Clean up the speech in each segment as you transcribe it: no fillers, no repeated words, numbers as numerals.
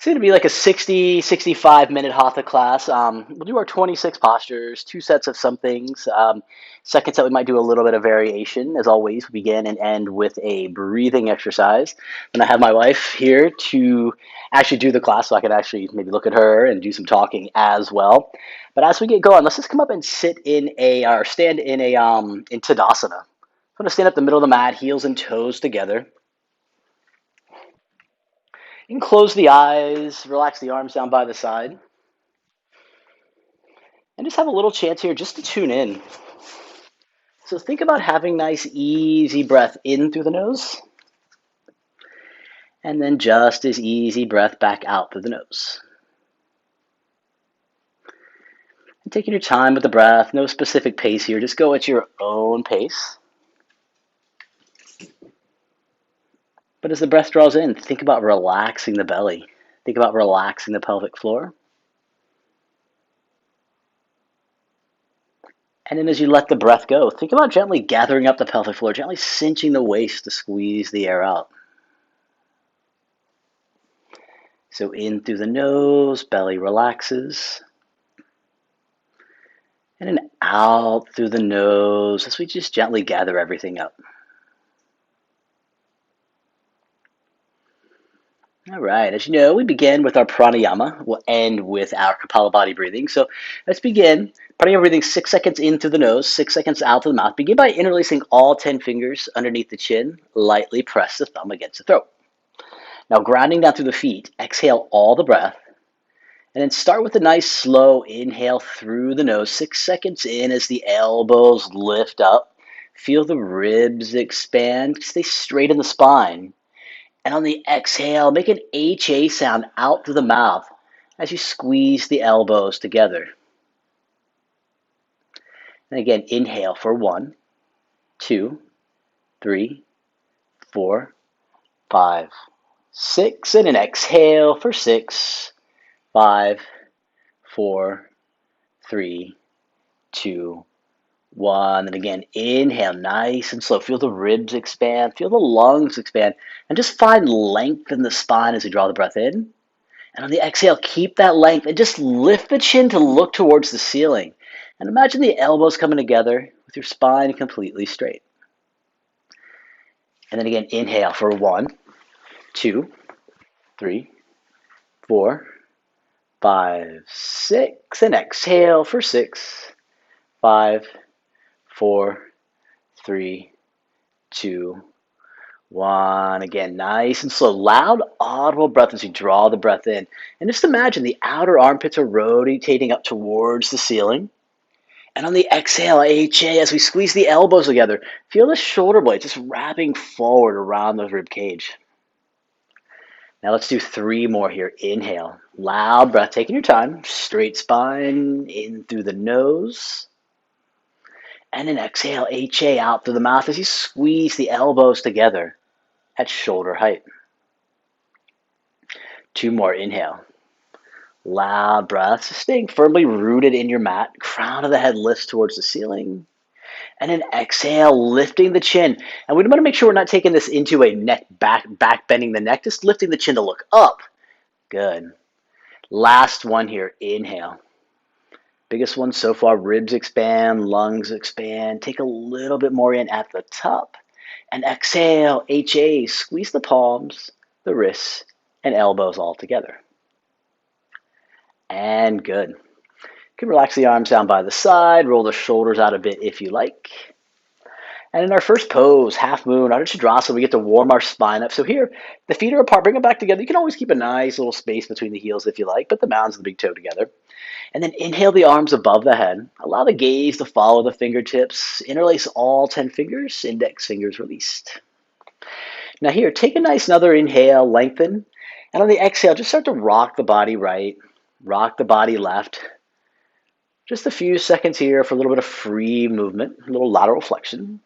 It's going to be like a 60, 65-minute Hatha class. We'll do our 26 postures, two sets of some things. Second set, we might do a little bit of variation. As always, we begin and end with a breathing exercise. And I have my wife here to actually do the class so I can actually maybe look at her and do some talking as well. But as we get going, let's just come up and sit in or stand in Tadasana. I'm going to stand up the middle of the mat, heels and toes together. You can close the eyes, relax the arms down by the side, and just have a little chance here just to tune in. So think about having nice, easy breath in through the nose, and then just as easy breath back out through the nose. And taking your time with the breath, no specific pace here, just go at your own pace. But as the breath draws in, think about relaxing the belly. Think about relaxing the pelvic floor. And then as you let the breath go, think about gently gathering up the pelvic floor, gently cinching the waist to squeeze the air out. So in through the nose, belly relaxes. And then out through the nose as we just gently gather everything up. All right, as you know, we begin with our pranayama. We'll end with our Kapalabhati breathing. So let's begin. Pranayama breathing 6 seconds in through the nose, 6 seconds out through the mouth. Begin by interlacing all 10 fingers underneath the chin. Lightly press the thumb against the throat. Now grounding down through the feet, exhale all the breath. And then start with a nice slow inhale through the nose, 6 seconds in as the elbows lift up. Feel the ribs expand. Stay straight in the spine. And on the exhale, make an HA sound out through the mouth as you squeeze the elbows together. And again, inhale for 1, 2, 3, 4, 5, 6. And an exhale for 6, 5, 4, 3, 2, 1. And again, inhale nice and slow. Feel the ribs expand. Feel the lungs expand. And just find length in the spine as you draw the breath in. And on the exhale, keep that length and just lift the chin to look towards the ceiling. And imagine the elbows coming together with your spine completely straight. And then again, inhale for 1, 2, 3, 4, 5, 6. And exhale for 6, 5, 4, 3, 2, 1. Again, nice and slow. Loud, audible breath as you draw the breath in. And just imagine the outer armpits are rotating up towards the ceiling. And on the exhale, HA, as we squeeze the elbows together, feel the shoulder blades just wrapping forward around the rib cage. Now let's do 3 more here. Inhale, loud breath, taking your time. Straight spine, in through the nose. And then exhale, HA out through the mouth as you squeeze the elbows together at shoulder height. 2 more, inhale. Loud breaths, staying firmly rooted in your mat. Crown of the head lifts towards the ceiling. And then exhale, lifting the chin. And we want to make sure we're not taking this into a neck back bending the neck, just lifting the chin to look up. Good. Last one here, inhale. Biggest one so far, ribs expand, lungs expand. Take a little bit more in at the top. And exhale, HA, squeeze the palms, the wrists, and elbows all together. And good. You can relax the arms down by the side, roll the shoulders out a bit if you like. And in our first pose, half moon, Ardha Chadrasana, we get to warm our spine up. So here, the feet are apart, bring them back together. You can always keep a nice little space between the heels if you like, but the mounds of the big toe together. And then inhale the arms above the head. Allow the gaze to follow the fingertips. Interlace all 10 fingers, index fingers released. Now here, take a nice another inhale, lengthen. And on the exhale, just start to rock the body right, rock the body left. Just a few seconds here for a little bit of free movement, a little lateral flexion.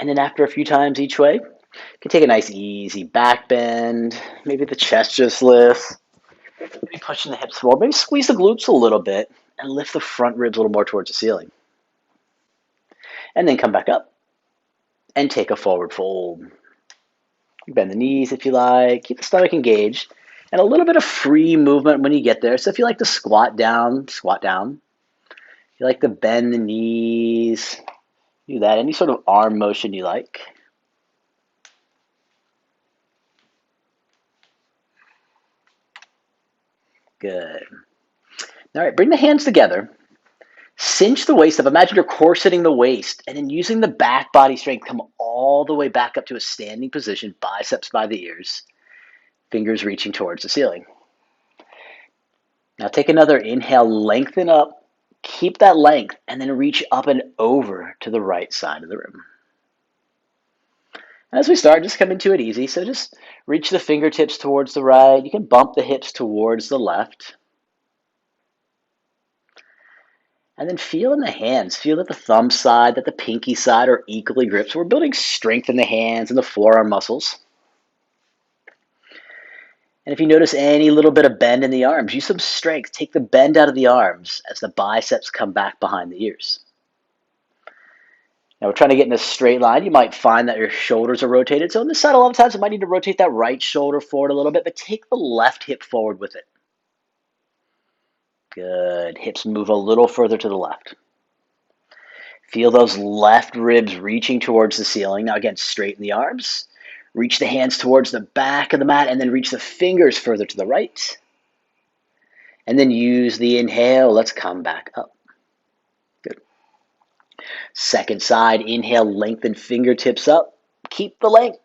And then after a few times each way, you can take a nice easy back bend. Maybe the chest just lifts. Maybe pushing the hips forward. Maybe squeeze the glutes a little bit and lift the front ribs a little more towards the ceiling. And then come back up and take a forward fold. Bend the knees if you like. Keep the stomach engaged. And a little bit of free movement when you get there. So if you like to squat down, squat down. If you like to bend the knees, do that. Any sort of arm motion you like. Good. All right, bring the hands together. Cinch the waist up. Imagine you're corseting the waist, and then using the back body strength, come all the way back up to a standing position, biceps by the ears, fingers reaching towards the ceiling. Now take another inhale, lengthen up, keep that length, and then reach up and over to the right side of the room. As we start, just come into it easy. So just reach the fingertips towards the right. You can bump the hips towards the left. And then feel in the hands. Feel that the thumb side, that the pinky side are equally gripped. So we're building strength in the hands and the forearm muscles. And if you notice any little bit of bend in the arms, use some strength. Take the bend out of the arms as the biceps come back behind the ears. Now we're trying to get in a straight line. You might find that your shoulders are rotated. So on this side, a lot of times you might need to rotate that right shoulder forward a little bit, but take the left hip forward with it. Good. Hips move a little further to the left. Feel those left ribs reaching towards the ceiling. Now again, straighten the arms. Reach the hands towards the back of the mat and then reach the fingers further to the right. And then use the inhale. Let's come back up. Good. Second side, inhale, lengthen fingertips up. Keep the length.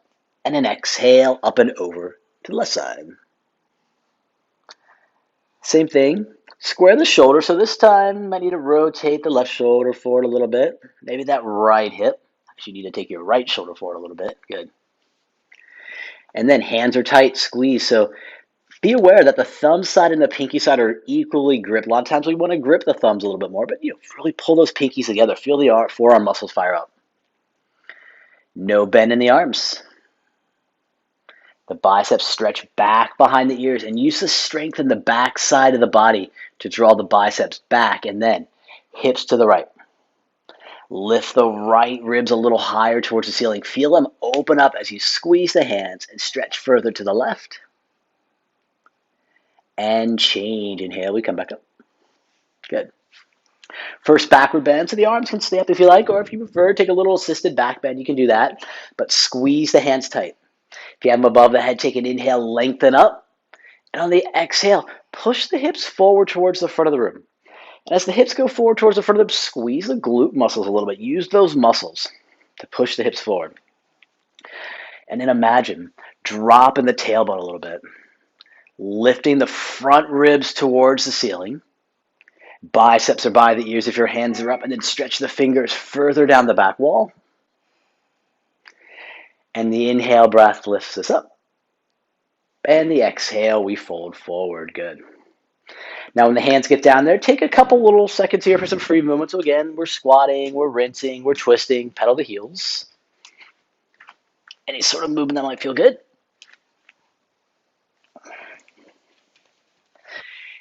And then exhale up and over to the left side. Same thing. Square the shoulder. So this time I need to rotate the left shoulder forward a little bit. Maybe that right hip. Actually, you need to take your right shoulder forward a little bit. Good. And then hands are tight, squeeze. So be aware that the thumb side and the pinky side are equally gripped. A lot of times we want to grip the thumbs a little bit more, but really pull those pinkies together. Feel the forearm muscles fire up. No bend in the arms. The biceps stretch back behind the ears and use the strength in the back side of the body to draw the biceps back, and then hips to the right. Lift the right ribs a little higher towards the ceiling. Feel them open up as you squeeze the hands and stretch further to the left. And change. Inhale, we come back up. Good. First backward bend, so the arms can stay up if you like, or if you prefer, take a little assisted back bend, you can do that. But squeeze the hands tight. If you have them above the head, take an inhale, lengthen up. And on the exhale, push the hips forward towards the front of the room. And as the hips go forward towards the front of them, squeeze the glute muscles a little bit. Use those muscles to push the hips forward. And then imagine dropping the tailbone a little bit. Lifting the front ribs towards the ceiling. Biceps are by the ears if your hands are up. And then stretch the fingers further down the back wall. And the inhale breath lifts us up. And the exhale, we fold forward. Good. Now when the hands get down there, take a couple little seconds here for some free movement. So again, we're squatting, we're rinsing, we're twisting, pedal the heels. Any sort of movement that might feel good.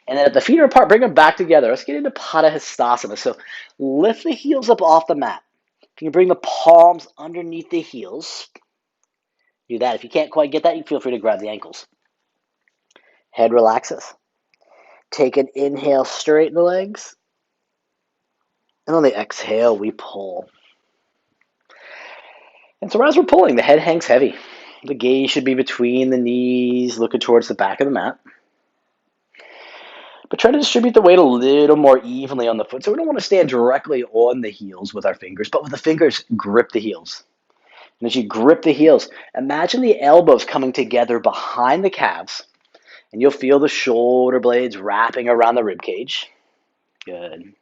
And then if the feet are apart, bring them back together. Let's get into Padahastasana. So lift the heels up off the mat. If you can bring the palms underneath the heels, do that. If you can't quite get that, you feel free to grab the ankles. Head relaxes. Take an inhale, straighten the legs. And on the exhale, we pull. And so as we're pulling, the head hangs heavy. The gaze should be between the knees, looking towards the back of the mat. But try to distribute the weight a little more evenly on the foot. So we don't want to stand directly on the heels with our fingers, but with the fingers, grip the heels. And as you grip the heels, imagine the elbows coming together behind the calves. And you'll feel the shoulder blades wrapping around the rib cage. Good.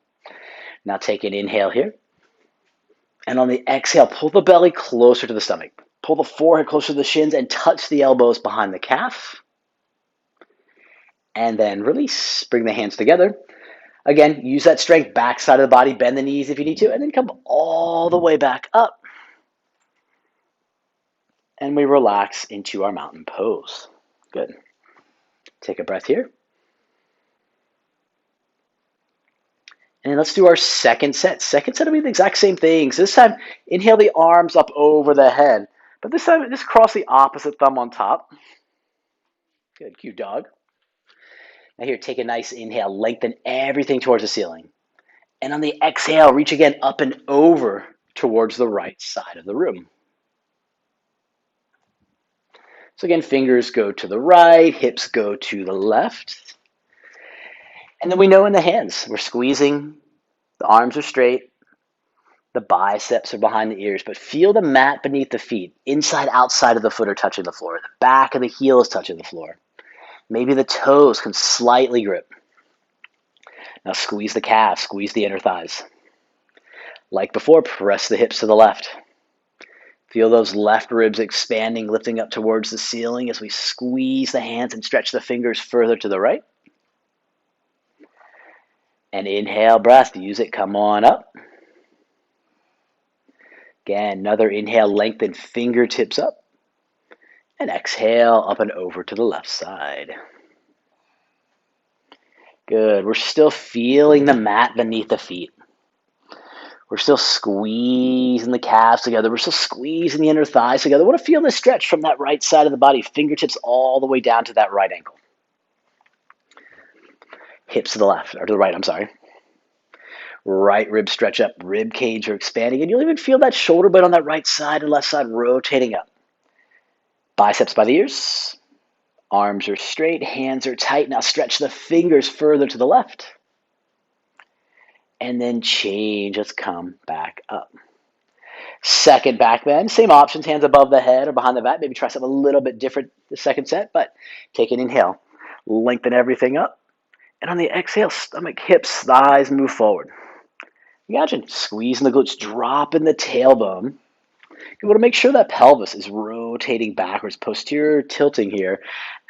Now take an inhale here. And on the exhale, pull the belly closer to the stomach. Pull the forehead closer to the shins and touch the elbows behind the calf. And then release. Bring the hands together. Again, use that strength, back side of the body, bend the knees if you need to, and then come all the way back up. And we relax into our mountain pose. Good. Take a breath here. And let's do our second set. Second set will be the exact same thing. So this time, inhale the arms up over the head. But this time, just cross the opposite thumb on top. Good, cute dog. Now here, take a nice inhale, lengthen everything towards the ceiling. And on the exhale, reach again up and over towards the right side of the room. So again, fingers go to the right, hips go to the left. And then we know in the hands, we're squeezing, the arms are straight, the biceps are behind the ears, but feel the mat beneath the feet. Inside, outside of the foot are touching the floor. The back of the heel is touching the floor. Maybe the toes can slightly grip. Now squeeze the calves, squeeze the inner thighs. Like before, press the hips to the left. Feel those left ribs expanding, lifting up towards the ceiling as we squeeze the hands and stretch the fingers further to the right. And inhale, breath, use it, come on up. Again, another inhale, lengthen fingertips up. And exhale, up and over to the left side. Good, we're still feeling the mat beneath the feet. We're still squeezing the calves together. We're still squeezing the inner thighs together. We want to feel the stretch from that right side of the body, fingertips all the way down to that right ankle. Hips to the left, or to the right, I'm sorry. Right rib stretch up, rib cage are expanding, and you'll even feel that shoulder blade on that right side and left side rotating up. Biceps by the ears. Arms are straight, hands are tight. Now stretch the fingers further to the left. And then change, let's come back up. Second back bend, same options, hands above the head or behind the back. Maybe try something a little bit different the second set, but take an inhale. Lengthen everything up. And on the exhale, stomach, hips, thighs move forward. Imagine squeezing the glutes, dropping the tailbone. You want to make sure that pelvis is rotating backwards, posterior tilting here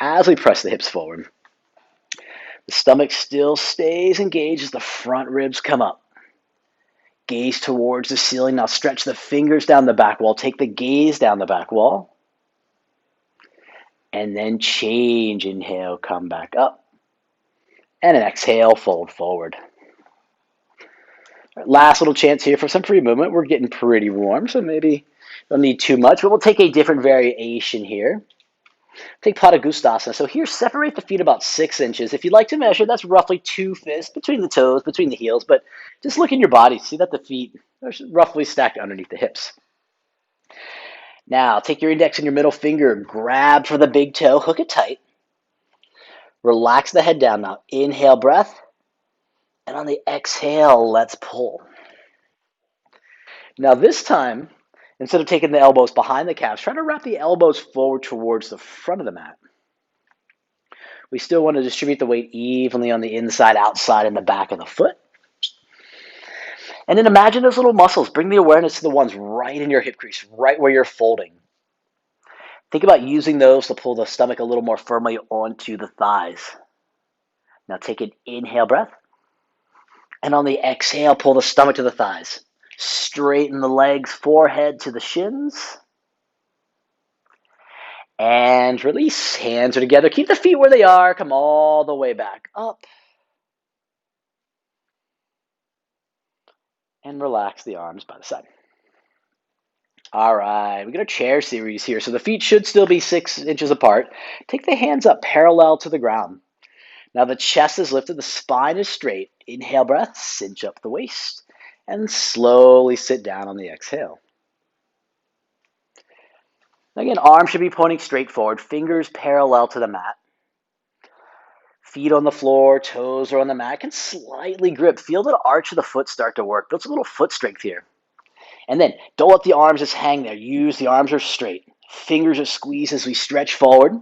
as we press the hips forward. The stomach still stays engaged as the front ribs come up. Gaze towards the ceiling. Now stretch the fingers down the back wall. Take the gaze down the back wall. And then change. Inhale, come back up. And an exhale, fold forward. Last little chance here for some free movement. We're getting pretty warm, so maybe don't need too much, but we'll take a different variation here. Take Padangusthasana. So here, separate the feet about 6 inches. If you'd like to measure, that's roughly 2 fists between the toes, between the heels, but just look in your body. See that the feet are roughly stacked underneath the hips. Now, take your index and your middle finger, grab for the big toe, hook it tight. Relax the head down now. Inhale, breath. And on the exhale, let's pull. Now this time, instead of taking the elbows behind the calves, try to wrap the elbows forward towards the front of the mat. We still want to distribute the weight evenly on the inside, outside, and the back of the foot. And then imagine those little muscles. Bring the awareness to the ones right in your hip crease, right where you're folding. Think about using those to pull the stomach a little more firmly onto the thighs. Now take an inhale breath. And on the exhale, pull the stomach to the thighs. Straighten the legs, forehead to the shins. And release. Hands are together. Keep the feet where they are. Come all the way back up. And relax the arms by the side. All right, we got a chair series here. So the feet should still be 6 inches apart. Take the hands up parallel to the ground. Now the chest is lifted, the spine is straight. Inhale breath, cinch up the waist, and slowly sit down on the exhale. Again, arms should be pointing straight forward, fingers parallel to the mat. Feet on the floor, toes are on the mat. Can slightly grip. Feel the arch of the foot start to work. Build a little foot strength here. And then don't let the arms just hang there. Use the arms are straight. Fingers are squeezed as we stretch forward.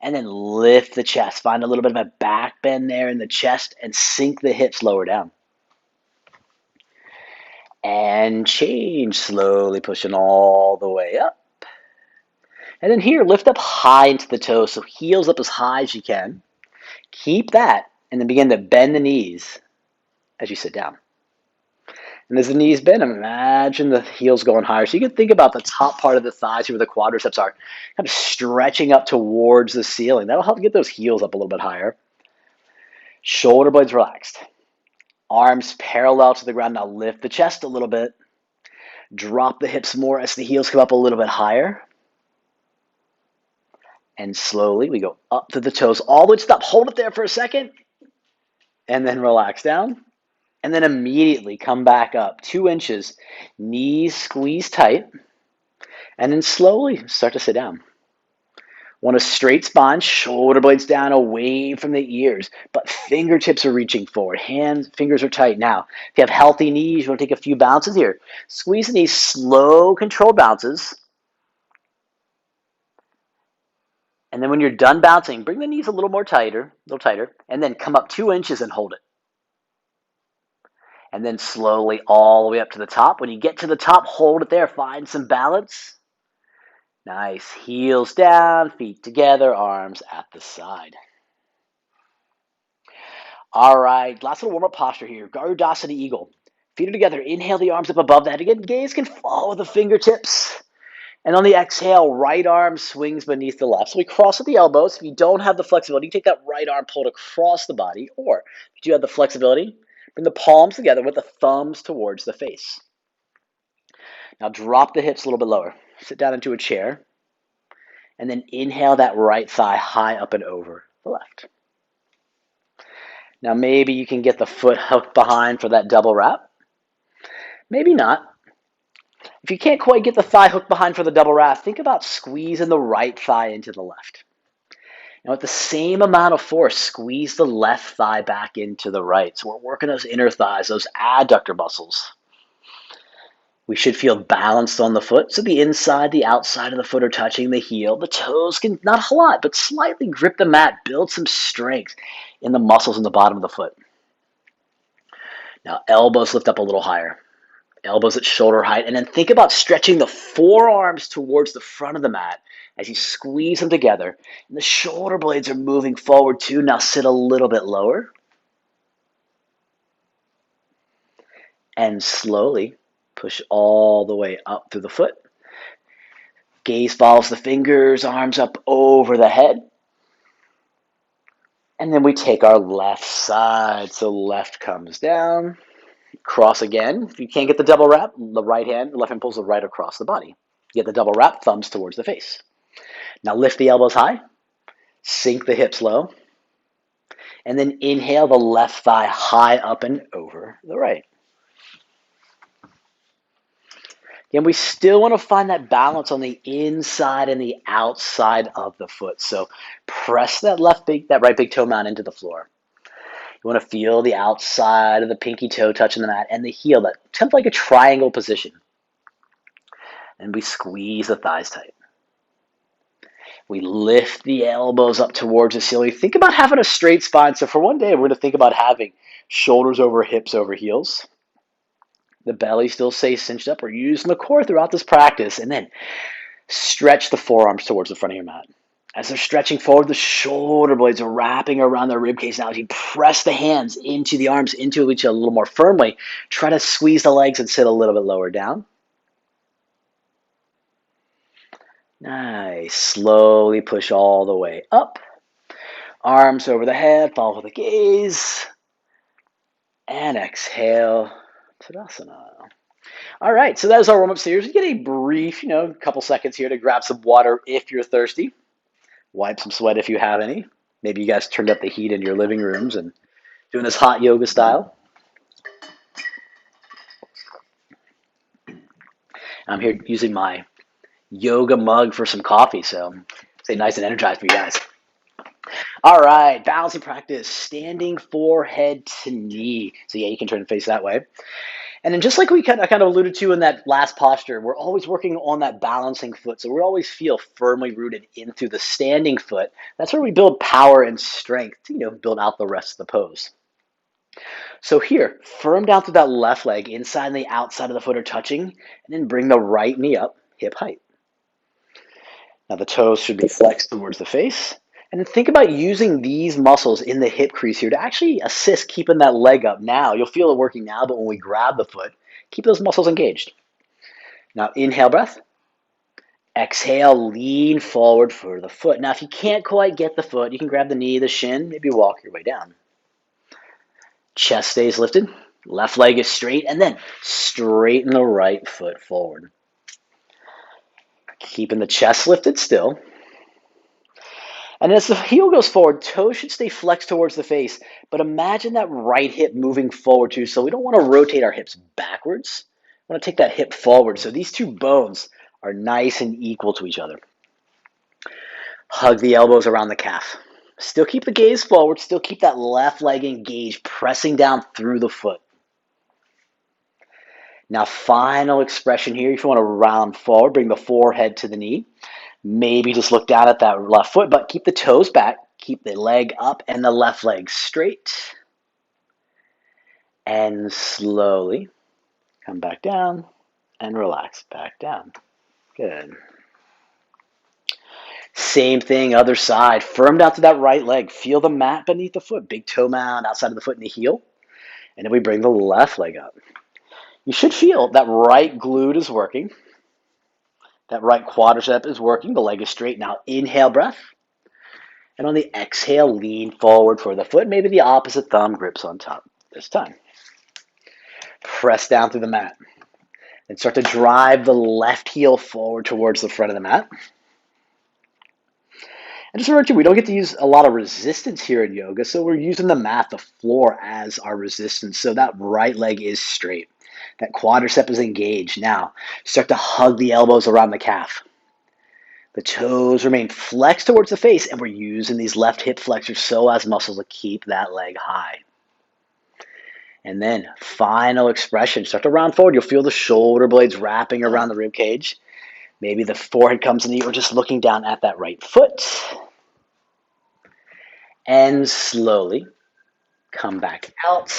And then lift the chest. Find a little bit of a back bend there in the chest and sink the hips lower down. And change, slowly pushing all the way up. And then here, lift up high into the toes. So heels up as high as you can. Keep that, and then begin to bend the knees as you sit down. And as the knees bend, imagine the heels going higher. So you can think about the top part of the thighs where the quadriceps are, kind of stretching up towards the ceiling. That'll help get those heels up a little bit higher. Shoulder blades relaxed. Arms parallel to the ground. Now lift the chest a little bit. Drop the hips more as the heels come up a little bit higher. And slowly we go up to the toes, all the way to the top. Hold it there for a second, and then relax down. And then immediately come back up 2 inches, knees squeeze tight, and then slowly start to sit down. Want a straight spine, shoulder blades down away from the ears, but fingertips are reaching forward. Hands, fingers are tight. Now, if you have healthy knees, you want to take a few bounces here. Squeeze the knees, slow, controlled bounces. And then when you're done bouncing, bring the knees a little tighter, and then come up 2 inches and hold it. And then slowly all the way up to the top. When you get to the top, hold it there. Find some balance. Nice. Heels down, feet together, arms at the side. All right, last little warm-up posture here. Garudasana Eagle. Feet are together. Inhale the arms up above the head. Again, gaze can follow the fingertips. And on the exhale, right arm swings beneath the left. So we cross at the elbows. If you don't have the flexibility, you take that right arm pulled across the body. Or if you have the flexibility, bring the palms together with the thumbs towards the face. Now drop the hips a little bit lower. Sit down into a chair. And then inhale that right thigh high up and over the left. Now maybe you can get the foot hooked behind for that double wrap. Maybe not. If you can't quite get the thigh hooked behind for the double wrap, think about squeezing the right thigh into the left. Now with the same amount of force, squeeze the left thigh back into the right. So we're working those inner thighs, those adductor muscles. We should feel balanced on the foot. So the inside, the outside of the foot are touching the heel. The toes can, not a lot, but slightly grip the mat. Build some strength in the muscles in the bottom of the foot. Now elbows lift up a little higher. Elbows at shoulder height. And then think about stretching the forearms towards the front of the mat as you squeeze them together. And the shoulder blades are moving forward too. Now sit a little bit lower. And slowly push all the way up through the foot. Gaze follows the fingers, arms up over the head. And then we take our left side. So left comes down. Cross again. If you can't get the double wrap, the left hand pulls the right across the body. Get the double wrap, thumbs towards the face. Now lift the elbows high. Sink the hips low. And then inhale the left thigh high up and over the right. Again, we still want to find that balance on the inside and the outside of the foot. So press that right big toe mound into the floor. You want to feel the outside of the pinky toe touching the mat and the heel, that kind of like a triangle position. And we squeeze the thighs tight. We lift the elbows up towards the ceiling. Think about having a straight spine. So for one day, we're going to think about having shoulders over hips over heels. The belly still stays cinched up. We're using the core throughout this practice. And then stretch the forearms towards the front of your mat. As they're stretching forward, the shoulder blades are wrapping around the rib cage. Now, as you press the hands into the arms, into each other a little more firmly, try to squeeze the legs and sit a little bit lower down. Nice. Slowly push all the way up. Arms over the head, follow the gaze. And exhale, Tadasana. All right, so that was our warm-up series. You get a brief, couple seconds here to grab some water if you're thirsty. Wipe some sweat if you have any. Maybe you guys turned up the heat in your living rooms and doing this hot yoga style. I'm here using my yoga mug for some coffee, so stay nice and energized for you guys. All right, balancing practice, standing forehead to knee. So yeah, you can turn and face that way. And then just like I kind of alluded to in that last posture, we're always working on that balancing foot. So we always feel firmly rooted into the standing foot. That's where we build power and strength to, build out the rest of the pose. So here, firm down through that left leg, inside and the outside of the foot are touching, and then bring the right knee up, hip height. Now the toes should be flexed towards the face. And think about using these muscles in the hip crease here to actually assist keeping that leg up now. You'll feel it working now, but when we grab the foot, keep those muscles engaged. Now inhale breath. Exhale, lean forward for the foot. Now if you can't quite get the foot, you can grab the knee, the shin, maybe walk your way down. Chest stays lifted. Left leg is straight, and then straighten the right foot forward. Keeping the chest lifted still. And as the heel goes forward, toes should stay flexed towards the face. But imagine that right hip moving forward too. So we don't want to rotate our hips backwards. We want to take that hip forward. So these two bones are nice and equal to each other. Hug the elbows around the calf. Still keep the gaze forward. Still keep that left leg engaged, pressing down through the foot. Now, final expression here. If you want to round forward, bring the forehead to the knee. Maybe just look down at that left foot, but keep the toes back. Keep the leg up and the left leg straight. And slowly come back down and relax back down. Good. Same thing, other side. Firm down to that right leg. Feel the mat beneath the foot. Big toe mound outside of the foot and the heel. And then we bring the left leg up. You should feel that right glute is working. That right quadricep is working. The leg is straight. Now inhale breath. And on the exhale, lean forward for the foot. Maybe the opposite thumb grips on top this time. Press down through the mat. And start to drive the left heel forward towards the front of the mat. And just remember, too, we don't get to use a lot of resistance here in yoga, so we're using the mat, the floor, as our resistance. So that right leg is straight. That quadricep is engaged. Now, start to hug the elbows around the calf. The toes remain flexed towards the face, and we're using these left hip flexors so as muscles to keep that leg high. And then, final expression. Start to round forward. You'll feel the shoulder blades wrapping around the rib cage. Maybe the forehead comes in the knee, or just looking down at that right foot. And slowly come back out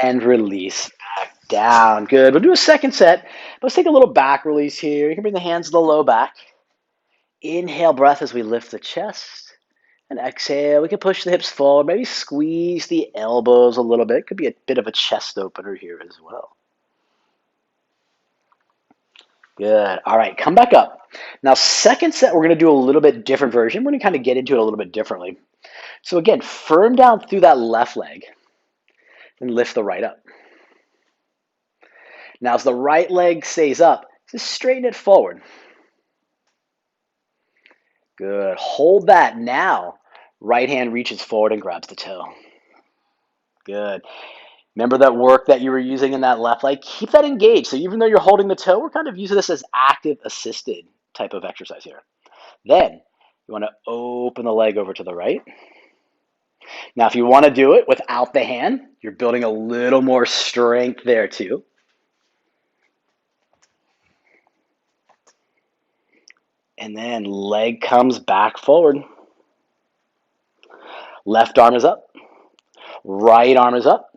and release back down. Good. We'll do a second set. Let's take a little back release here. You can bring the hands to the low back. Inhale breath as we lift the chest. And exhale. We can push the hips forward. Maybe squeeze the elbows a little bit. Could be a bit of a chest opener here as well. Good. All right, come back up. Now, second set, we're going to do a little bit different version. We're going to kind of get into it a little bit differently. So again, firm down through that left leg and lift the right up. Now, as the right leg stays up, just straighten it forward. Good. Hold that. Now, right hand reaches forward and grabs the toe. Good. Remember that work that you were using in that left leg? Keep that engaged. So even though you're holding the toe, we're kind of using this as active assisted type of exercise here. Then you want to open the leg over to the right. Now, if you want to do it without the hand, you're building a little more strength there too. And then leg comes back forward. Left arm is up. Right arm is up.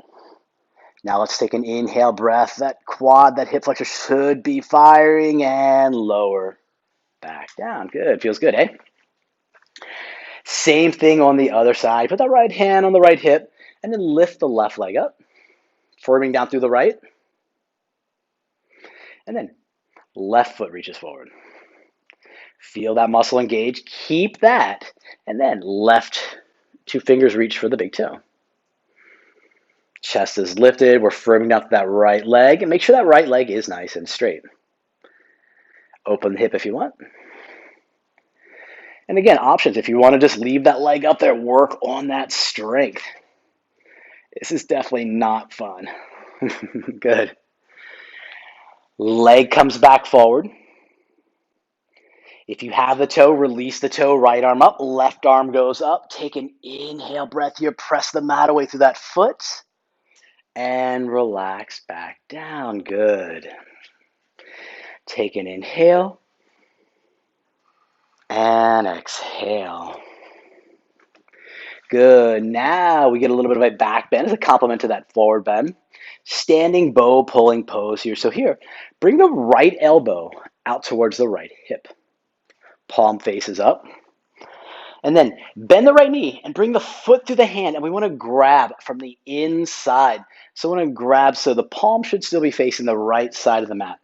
Now let's take an inhale breath. That quad, that hip flexor should be firing, and lower back down. Good. Feels good, eh? Same thing on the other side. Put that right hand on the right hip and then lift the left leg up, firming down through the right. And then left foot reaches forward. Feel that muscle engage. Keep that. And then left two fingers reach for the big toe. Chest is lifted. We're firming down to that right leg. And make sure that right leg is nice and straight. Open the hip if you want. And again, options. If you want to just leave that leg up there, work on that strength. This is definitely not fun. Good. Leg comes back forward. If you have the toe, release the toe, right arm up, left arm goes up. Take an inhale breath here, press the mat away through that foot, and relax back down. Good. Take an inhale, and exhale. Good. Now we get a little bit of a back bend as a complement to that forward bend. Standing bow pulling pose here. So here, bring the right elbow out towards the right hip. Palm faces up. And then bend the right knee and bring the foot through the hand. And we want to grab from the inside. So we want to grab so the palm should still be facing the right side of the mat.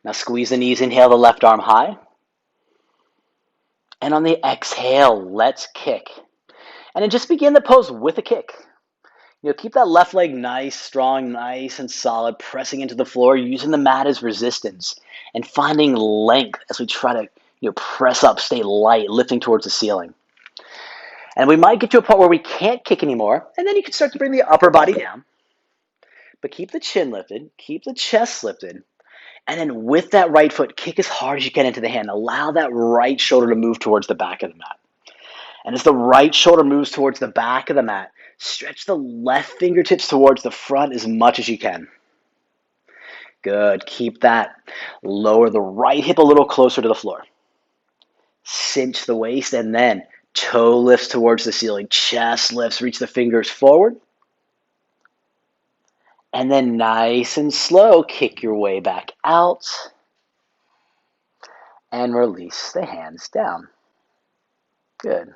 Now squeeze the knees, inhale the left arm high. And on the exhale, let's kick. And then just begin the pose with a kick. Keep that left leg nice, strong, nice and solid, pressing into the floor, using the mat as resistance and finding length as we try to Press up, stay light, lifting towards the ceiling. And we might get to a point where we can't kick anymore, and then you can start to bring the upper body down. But keep the chin lifted, keep the chest lifted, and then with that right foot, kick as hard as you can into the hand. Allow that right shoulder to move towards the back of the mat. And as the right shoulder moves towards the back of the mat, stretch the left fingertips towards the front as much as you can. Good. Keep that. Lower the right hip a little closer to the floor. Cinch the waist, and then toe lifts towards the ceiling. Chest lifts. Reach the fingers forward. And then nice and slow, kick your way back out. And release the hands down. Good.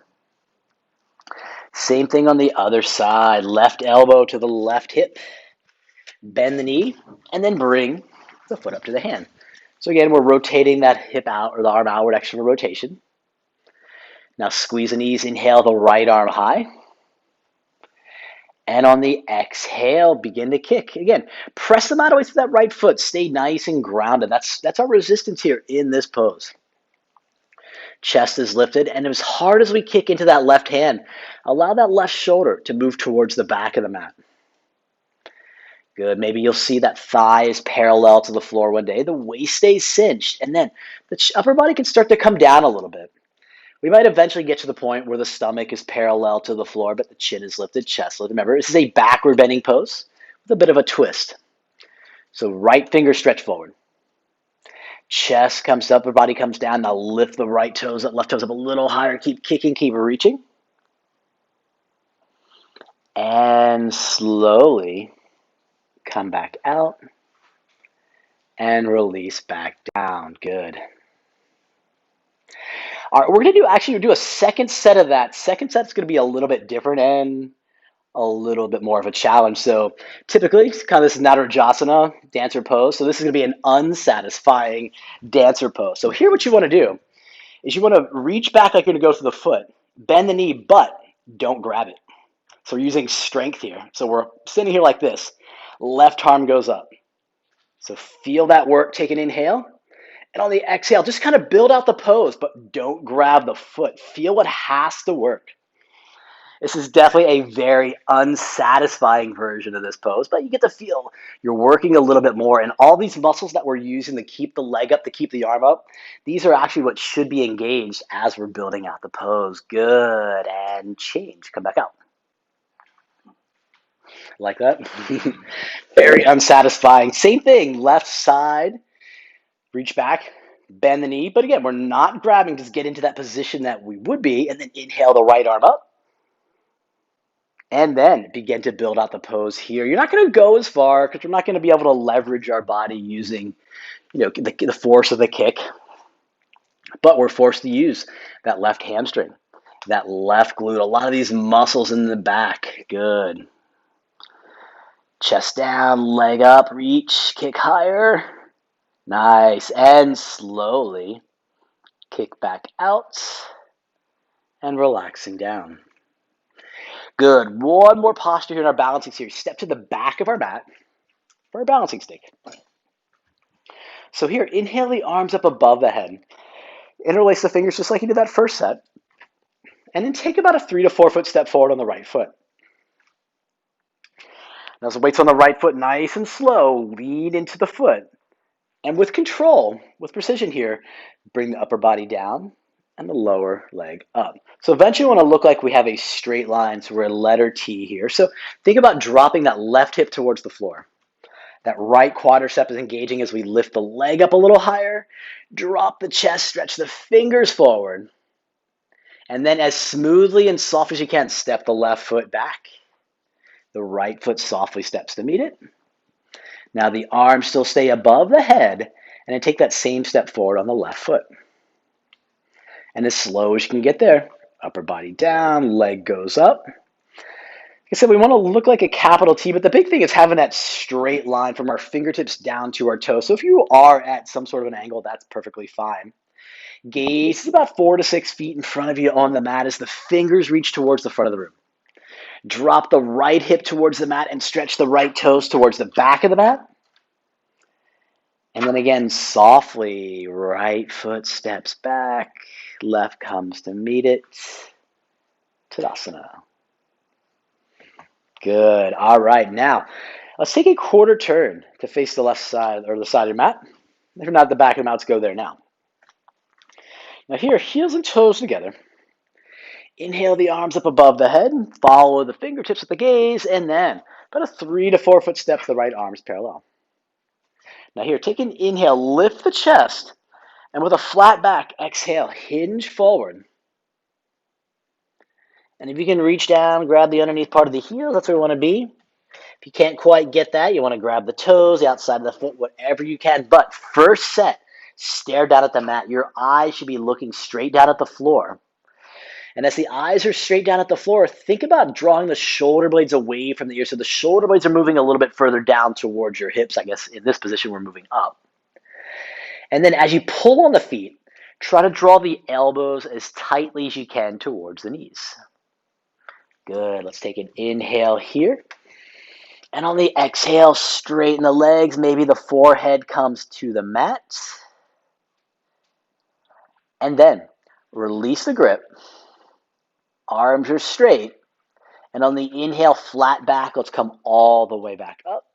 Same thing on the other side. Left elbow to the left hip. Bend the knee, and then bring the foot up to the hand. So again, we're rotating that hip out, or the arm outward, extra rotation. Now squeeze the knees, inhale the right arm high. And on the exhale, begin to kick. Again, press the mat away through that right foot. Stay nice and grounded. That's our resistance here in this pose. Chest is lifted, and as hard as we kick into that left hand, allow that left shoulder to move towards the back of the mat. Good. Maybe you'll see that thigh is parallel to the floor one day. The waist stays cinched, and then the upper body can start to come down a little bit. We might eventually get to the point where the stomach is parallel to the floor, but the chin is lifted, chest lifted. Remember, this is a backward bending pose with a bit of a twist. So right finger stretch forward. Chest comes up, the body comes down. Now lift the right toes up, left toes up a little higher. Keep kicking, keep reaching. And slowly come back out and release back down. Good. All right, we're going to do a second set of that. Second set's going to be a little bit different and a little bit more of a challenge. So typically, kind of this is Natarajasana, dancer pose. So this is going to be an unsatisfying dancer pose. So here what you want to do is you want to reach back like you're going to go through the foot, bend the knee, but don't grab it. So we're using strength here. So we're sitting here like this. Left arm goes up. So feel that work. Take an inhale. And on the exhale, just kind of build out the pose, but don't grab the foot. Feel what has to work. This is definitely a very unsatisfying version of this pose, but you get to feel you're working a little bit more. And all these muscles that we're using to keep the leg up, to keep the arm up, these are actually what should be engaged as we're building out the pose. Good. And change. Come back out. Like that? Very unsatisfying. Same thing. Left side. Reach back. Bend the knee. But again, we're not grabbing. Just get into that position that we would be. And then inhale the right arm up. And then begin to build out the pose here. You're not going to go as far because we're not going to be able to leverage our body using the force of the kick. But we're forced to use that left hamstring, that left glute. A lot of these muscles in the back. Good. Chest down, leg up, reach, kick higher. Nice. And slowly kick back out and relaxing down. Good. One more posture here in our balancing series. Step to the back of our mat for our balancing stick. So here, inhale the arms up above the head. Interlace the fingers just like you did that first set. And then take about a 3 to 4 foot step forward on the right foot. Now, so weights on the right foot, nice and slow. Lean into the foot. And with control, with precision here, bring the upper body down and the lower leg up. So eventually we want to look like we have a straight line. So we're a letter T here. So think about dropping that left hip towards the floor. That right quadricep is engaging as we lift the leg up a little higher. Drop the chest, stretch the fingers forward. And then as smoothly and soft as you can, step the left foot back. The right foot softly steps to meet it. Now the arms still stay above the head, and then take that same step forward on the left foot. And as slow as you can get there, upper body down, leg goes up. Like I said, we want to look like a capital T, but the big thing is having that straight line from our fingertips down to our toes. So if you are at some sort of an angle, that's perfectly fine. Gaze is about 4 to 6 feet in front of you on the mat as the fingers reach towards the front of the room. Drop the right hip towards the mat and stretch the right toes towards the back of the mat. And then again, softly, right foot steps back, left comes to meet it. Tadasana. Good. All right, now let's take a quarter turn to face the left side or the side of your mat. If you're not the back of the mat, let's go there now. Now here, heels and toes together. Inhale the arms up above the head, follow the fingertips with the gaze, and then about a 3 to 4 foot step to the right arms parallel. Now here, take an inhale, lift the chest, and with a flat back, exhale, hinge forward. And if you can reach down, grab the underneath part of the heel, that's where you want to be. If you can't quite get that, you want to grab the toes, the outside of the foot, whatever you can. But first set, stare down at the mat. Your eyes should be looking straight down at the floor. And as the eyes are straight down at the floor, think about drawing the shoulder blades away from the ears. So the shoulder blades are moving a little bit further down towards your hips. I guess in this position, we're moving up. And then as you pull on the feet, try to draw the elbows as tightly as you can towards the knees. Good. Let's take an inhale here. And on the exhale, straighten the legs. Maybe the forehead comes to the mat. And then release the grip. Arms are straight. And on the inhale, flat back. Let's come all the way back up.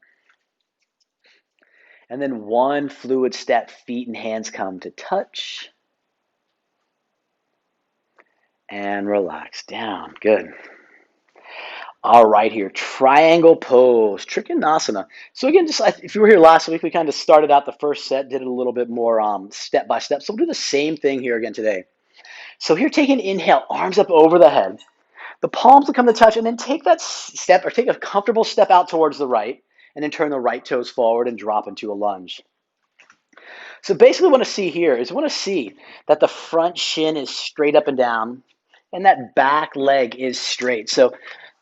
And then one fluid step, feet and hands come to touch. And relax down. Good. All right, here, triangle pose, Trikonasana. So again, just if you were here last week, we kind of started out the first set, did it a little bit more step by step. So we'll do the same thing here again today. So here, take an inhale, arms up over the head. The palms will come to touch, and then take that step, or take a comfortable step out towards the right, and then turn the right toes forward and drop into a lunge. So basically what I want to see here is I want to see that the front shin is straight up and down, and that back leg is straight. So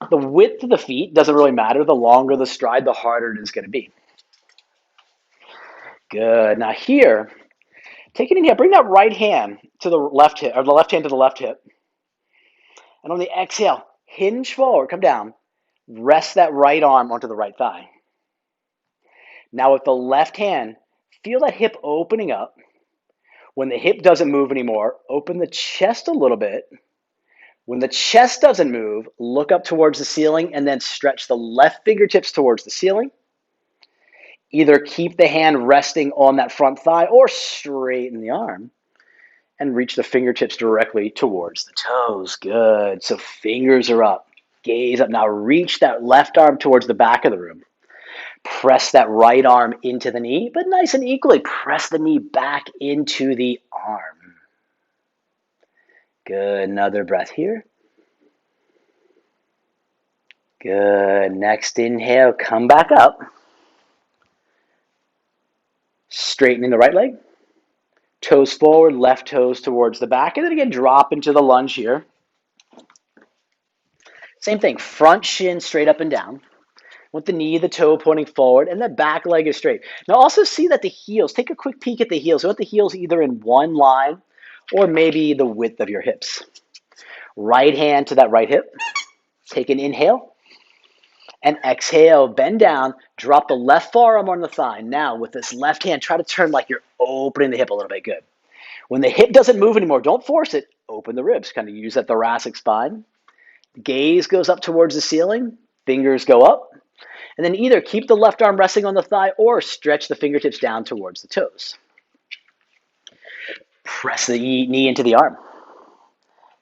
the width of the feet doesn't really matter. The longer the stride, the harder it is going to be. Good. Now here, take it in here. Bring that right hand to the left hip, or the left hand to the left hip. And on the exhale, hinge forward, come down. Rest that right arm onto the right thigh. Now with the left hand, feel that hip opening up. When the hip doesn't move anymore, open the chest a little bit. When the chest doesn't move, look up towards the ceiling and then stretch the left fingertips towards the ceiling. Either keep the hand resting on that front thigh or straighten the arm and reach the fingertips directly towards the toes. Good. So fingers are up, gaze up. Now reach that left arm towards the back of the room. Press that right arm into the knee, but nice and equally, press the knee back into the arm. Good. Another breath here. Good. Next inhale, come back up. Straightening the right leg. Toes forward, left toes towards the back. And then again, drop into the lunge here. Same thing, front shin straight up and down. With the knee, the toe pointing forward, and the back leg is straight. Now also see that the heels, take a quick peek at the heels. You want the heels either in one line or maybe the width of your hips. Right hand to that right hip. Take an inhale. And exhale, bend down, drop the left forearm on the thigh. Now with this left hand, try to turn like you're opening the hip a little bit. Good. When the hip doesn't move anymore, don't force it. Open the ribs. Kind of use that thoracic spine. Gaze goes up towards the ceiling. Fingers go up. And then either keep the left arm resting on the thigh or stretch the fingertips down towards the toes. Press the knee into the arm.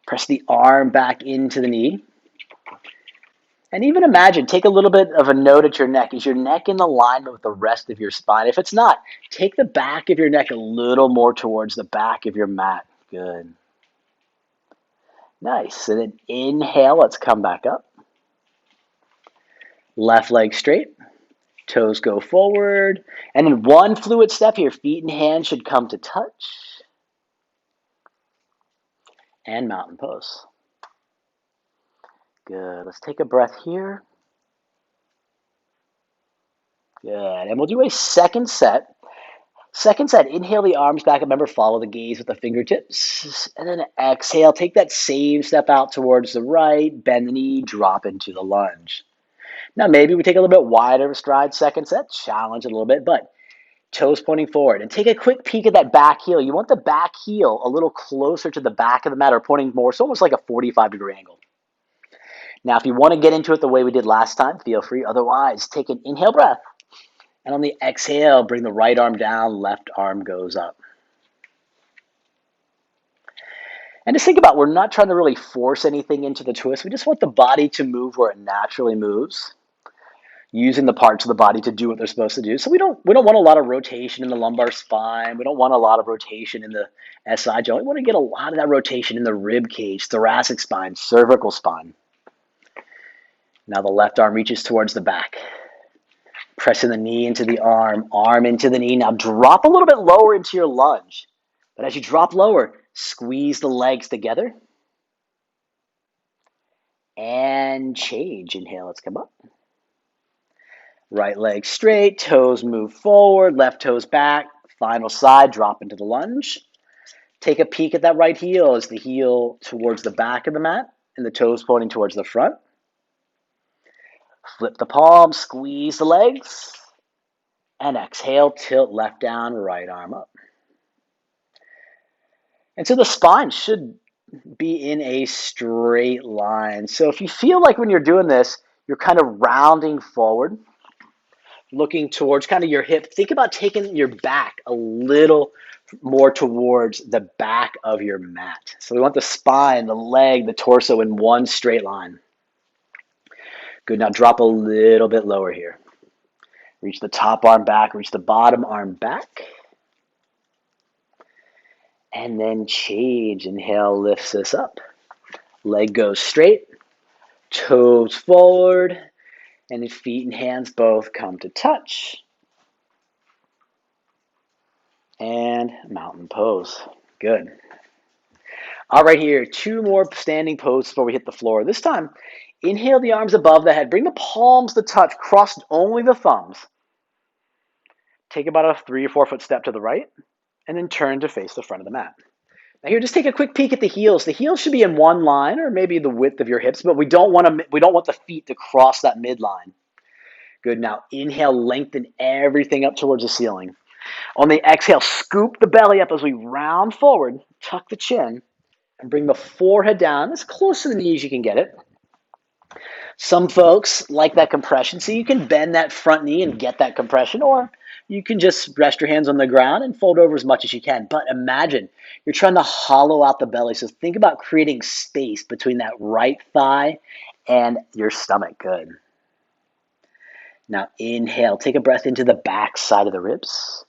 Press the arm back into the knee. And even imagine, take a little bit of a note at your neck. Is your neck in alignment with the rest of your spine? If it's not, take the back of your neck a little more towards the back of your mat. Good. Nice. And then inhale, let's come back up. Left leg straight. Toes go forward. And in one fluid step here, feet and hands should come to touch. And mountain pose. Good. Let's take a breath here. Good. And we'll do a second set. Second set, inhale the arms back. Remember, follow the gaze with the fingertips. And then exhale, take that same step out towards the right, bend the knee, drop into the lunge. Now maybe we take a little bit wider of a stride, second set, challenge it a little bit, but Toes pointing forward. And take a quick peek at that back heel. You want the back heel a little closer to the back of the mat or pointing more. So almost like a 45-degree angle. Now, if you want to get into it the way we did last time, feel free. Otherwise, take an inhale breath. And on the exhale, bring the right arm down, left arm goes up. And just think about, we're not trying to really force anything into the twist. We just want the body to move where it naturally moves, using the parts of the body to do what they're supposed to do. So we don't want a lot of rotation in the lumbar spine. We don't want a lot of rotation in the SI joint. We want to get a lot of that rotation in the rib cage, thoracic spine, cervical spine. Now the left arm reaches towards the back. Pressing the knee into the arm into the knee. Now drop a little bit lower into your lunge. But as you drop lower, squeeze the legs together. And change. Inhale, let's come up. Right leg straight, toes move forward, left toes back. Final side, drop into the lunge. Take a peek at that right heel. Is the heel towards the back of the mat and the toes pointing towards the front? Flip the palms, squeeze the legs. And exhale, tilt left down, right arm up. And so the spine should be in a straight line. So if you feel like when you're doing this, you're kind of rounding forward, looking towards kind of your hip, think about taking your back a little more towards the back of your mat. So we want the spine, the leg, the torso in one straight line. Good, now drop a little bit lower here. Reach the top arm back, reach the bottom arm back. And then change. Inhale lifts us up. Leg goes straight, toes forward, and the feet and hands both come to touch. And mountain pose. Good. All right, here, 2 more standing poses before we hit the floor. This time, inhale the arms above the head. Bring the palms to touch. Cross only the thumbs. Take about a 3 or 4 foot step to the right, and then turn to face the front of the mat. Now here, just take a quick peek at the heels. The heels should be in one line, or maybe the width of your hips, but we don't want the feet to cross that midline. Good. Now inhale, lengthen everything up towards the ceiling. On the exhale, scoop the belly up as we round forward, tuck the chin, and bring the forehead down as close to the knee as you can get it. Some folks like that compression, so you can bend that front knee and get that compression, or you can just rest your hands on the ground and fold over as much as you can. But imagine you're trying to hollow out the belly. So think about creating space between that right thigh and your stomach. Good. Now inhale, take a breath into the back side of the ribs.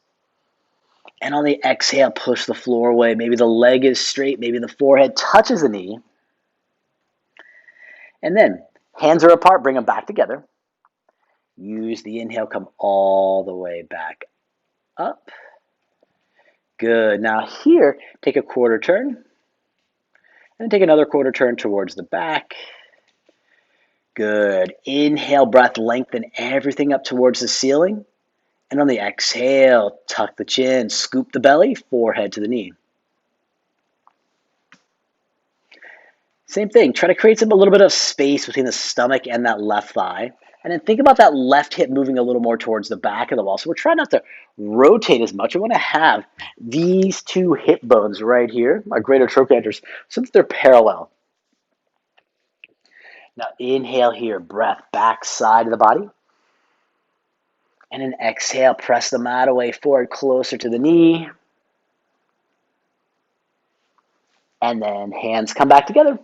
And on the exhale, push the floor away. Maybe the leg is straight, maybe the forehead touches the knee. And then hands are apart, bring them back together. Use the inhale, come all the way back up. Good. Now here, take a quarter turn. And take another quarter turn towards the back. Good. Inhale, breath, lengthen everything up towards the ceiling. And on the exhale, tuck the chin, scoop the belly, forehead to the knee. Same thing. Try to create a little bit of space between the stomach and that left thigh. And then think about that left hip moving a little more towards the back of the wall. So we're trying not to rotate as much. We want to have these 2 hip bones right here, our greater trochanters, so that they're parallel. Now inhale here, breath, back side of the body. And then exhale, press the mat away forward, closer to the knee. And then hands come back together.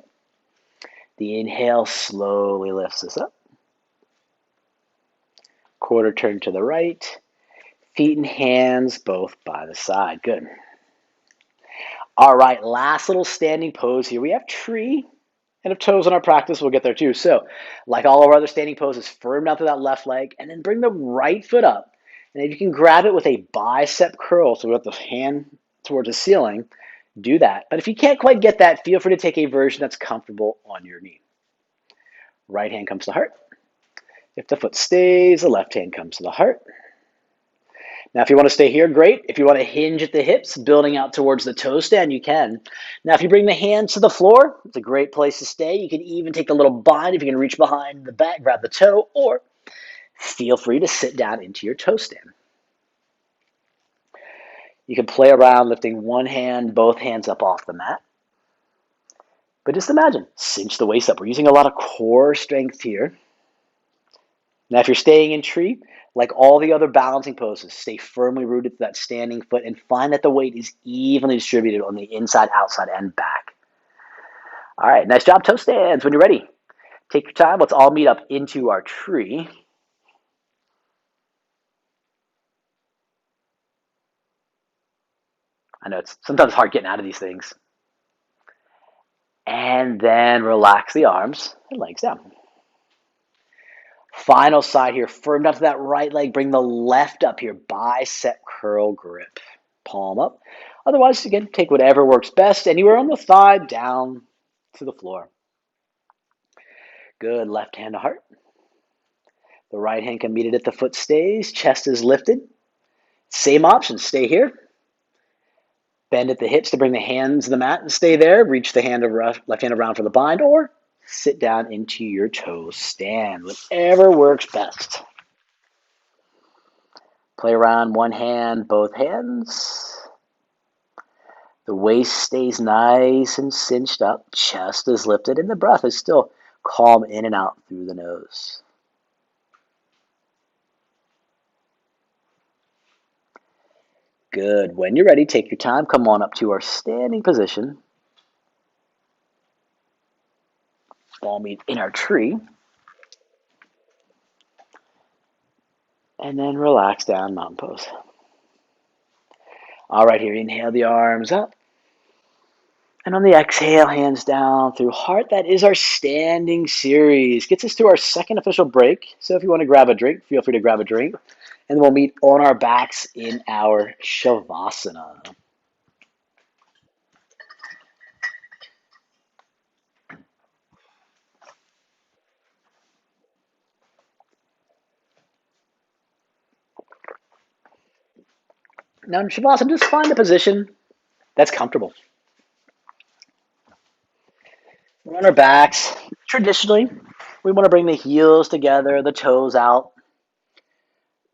The inhale slowly lifts us up. Quarter turn to the right. Feet and hands both by the side. Good. All right, last little standing pose here. We have tree. And if toes in our practice, we'll get there too. So, like all of our other standing poses, firm down through that left leg, and then bring the right foot up. And if you can grab it with a bicep curl, so we got the hand towards the ceiling, do that. But if you can't quite get that, feel free to take a version that's comfortable on your knee. Right hand comes to the heart. If the foot stays, the left hand comes to the heart. Now, if you want to stay here, great. If you want to hinge at the hips, building out towards the toe stand, you can. Now, if you bring the hands to the floor, it's a great place to stay. You can even take a little bind if you can reach behind the back, grab the toe, or feel free to sit down into your toe stand. You can play around lifting one hand, both hands up off the mat. But just imagine, cinch the waist up. We're using a lot of core strength here. Now, if you're staying in tree, like all the other balancing poses, stay firmly rooted to that standing foot and find that the weight is evenly distributed on the inside, outside, and back. All right, nice job, toe stands. When you're ready, take your time. Let's all meet up into our tree. I know it's sometimes hard getting out of these things. And then relax the arms and legs down. Final side here, firm down to that right leg. Bring the left up here, bicep curl grip. Palm up. Otherwise, again, take whatever works best. Anywhere on the thigh, down to the floor. Good, left hand to heart. The right hand can meet it at the foot stays. Chest is lifted. Same option, stay here. Bend at the hips to bring the hands to the mat and stay there. Reach the left hand around for the bind, or sit down into your toe stand. Whatever works best. Play around one hand, both hands. The waist stays nice and cinched up. Chest is lifted, and the breath is still calm in and out through the nose. Good. When you're ready, take your time. Come on up to our standing position. Ball meet in our tree. And then relax down, mountain pose. All right, here, inhale the arms up. And on the exhale, hands down through heart. That is our standing series. Gets us to our second official break. So if you want to grab a drink, feel free to grab a drink. And we'll meet on our backs in our Shavasana. Now in Shavasana, just find a position that's comfortable. We're on our backs. Traditionally, we want to bring the heels together, the toes out,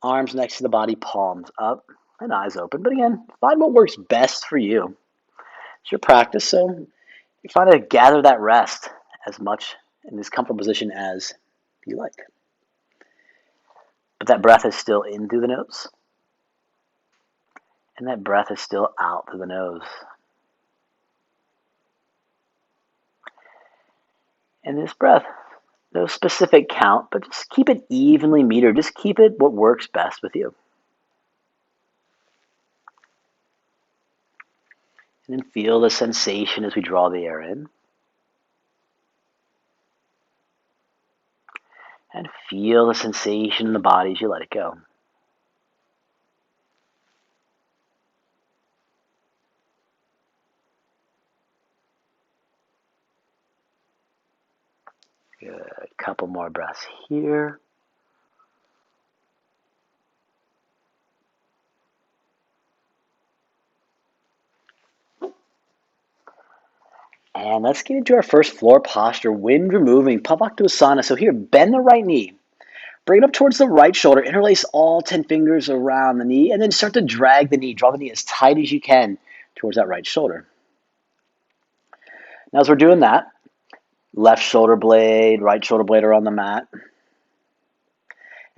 arms next to the body, palms up, and eyes open. But again, find what works best for you. It's your practice, so you find to gather that rest as much in this comfortable position as you like. But that breath is still in through the nose, and that breath is still out through the nose. And this breath, no specific count, but just keep it evenly metered. Just keep it what works best with you. And then feel the sensation as we draw the air in. And feel the sensation in the body as you let it go. Good. Couple more breaths here. And let's get into our first floor posture, wind removing, Pavaktasana. So here, bend the right knee. Bring it up towards the right shoulder. Interlace all 10 fingers around the knee, and then start to drag the knee. Draw the knee as tight as you can towards that right shoulder. Now as we're doing that, left shoulder blade, right shoulder blade are on the mat.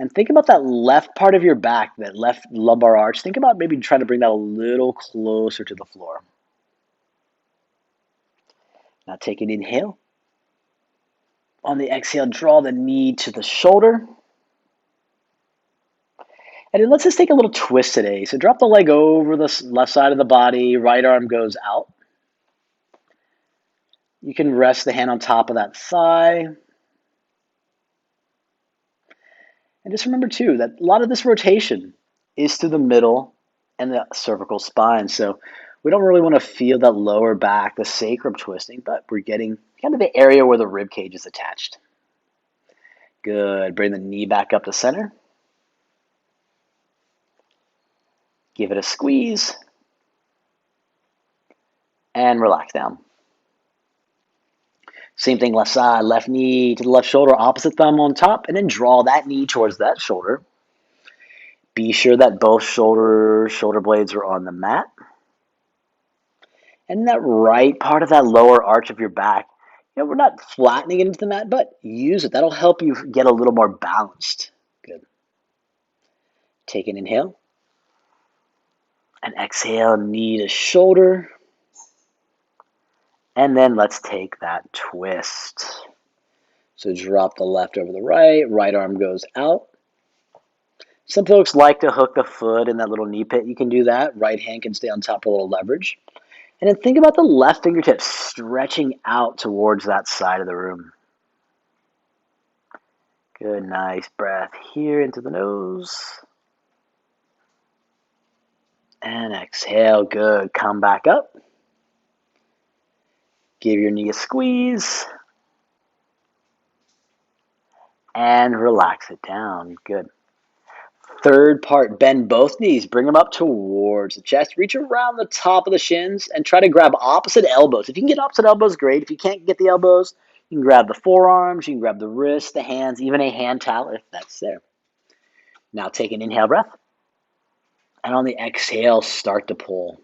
And think about that left part of your back, that left lumbar arch. Think about maybe trying to bring that a little closer to the floor. Now take an inhale. On the exhale, draw the knee to the shoulder. And then let's just take a little twist today. So drop the leg over the left side of the body. Right arm goes out. You can rest the hand on top of that thigh. And just remember, too, that a lot of this rotation is through the middle and the cervical spine. So we don't really want to feel that lower back, the sacrum twisting, but we're getting kind of the area where the rib cage is attached. Good. Bring the knee back up to center. Give it a squeeze. And relax down. Same thing, left side, left knee to the left shoulder, opposite thumb on top, and then draw that knee towards that shoulder. Be sure that both shoulder blades are on the mat. And that right part of that lower arch of your back, we're not flattening it into the mat, but use it. That'll help you get a little more balanced. Good. Take an inhale. And exhale, knee to shoulder. And then let's take that twist. So drop the left over the right arm goes out. Some folks like to hook the foot in that little knee pit. You can do that. Right hand can stay on top for a little leverage. And then think about the left fingertips stretching out towards that side of the room. Good, nice breath here into the nose. And exhale, good. Come back up. Give your knee a squeeze. And relax it down. Good. Third part, bend both knees. Bring them up towards the chest. Reach around the top of the shins and try to grab opposite elbows. If you can get opposite elbows, great. If you can't get the elbows, you can grab the forearms, you can grab the wrists, the hands, even a hand towel if that's there. Now take an inhale breath. And on the exhale, start to pull.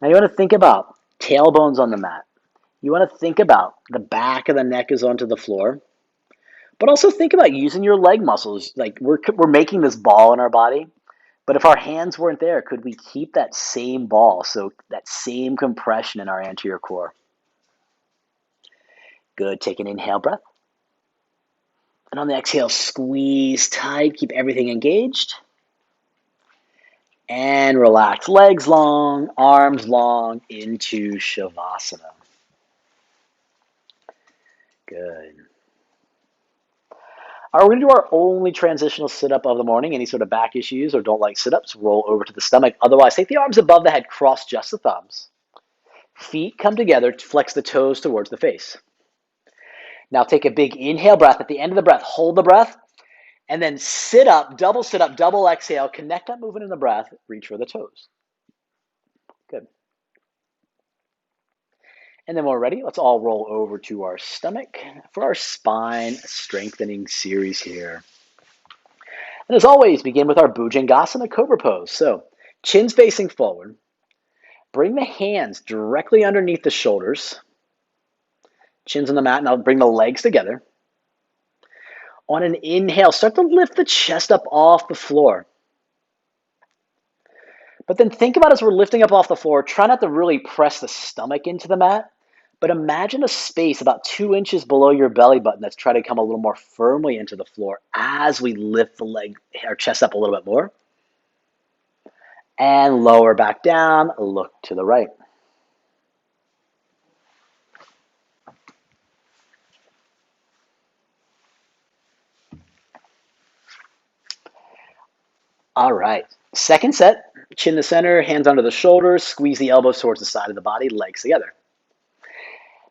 Now you want to think about tailbones on the mat. You want to think about the back of the neck is onto the floor. But also think about using your leg muscles. Like we're making this ball in our body. But if our hands weren't there, could we keep that same ball, so that same compression in our anterior core? Good. Take an inhale breath. And on the exhale, squeeze tight. Keep everything engaged. And relax. Legs long, arms long into Shavasana. Good. All right, we're going to do our only transitional sit-up of the morning. Any sort of back issues or don't like sit-ups, roll over to the stomach. Otherwise, take the arms above the head, cross just the thumbs. Feet come together, flex the toes towards the face. Now take a big inhale breath. At the end of the breath, hold the breath. And then sit up, double exhale. Connect that movement in the breath. Reach for the toes. Good. And then when we're ready, let's all roll over to our stomach for our spine strengthening series here. And as always, begin with our Bhujangasana Cobra pose. So chin's facing forward. Bring the hands directly underneath the shoulders. Chin's on the mat. Now bring the legs together. On an inhale, start to lift the chest up off the floor. But then think about as we're lifting up off the floor, try not to really press the stomach into the mat, but imagine a space about 2 inches below your belly button that's trying to come a little more firmly into the floor as we lift our chest up a little bit more. And lower back down, look to the right. All right, second set, chin to center, hands under the shoulders, squeeze the elbows towards the side of the body, legs together.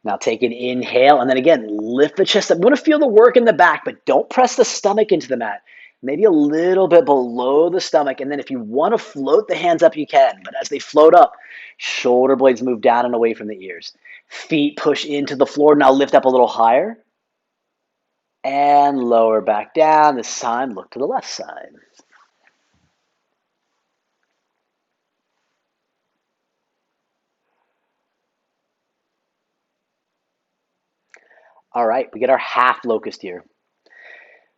Now take an inhale, and then again, lift the chest up. You want to feel the work in the back, but don't press the stomach into the mat. Maybe a little bit below the stomach, and then if you want to float the hands up, you can. But as they float up, shoulder blades move down and away from the ears. Feet push into the floor. Now lift up a little higher. And lower back down. This time, look to the left side. All right, we get our half locust here.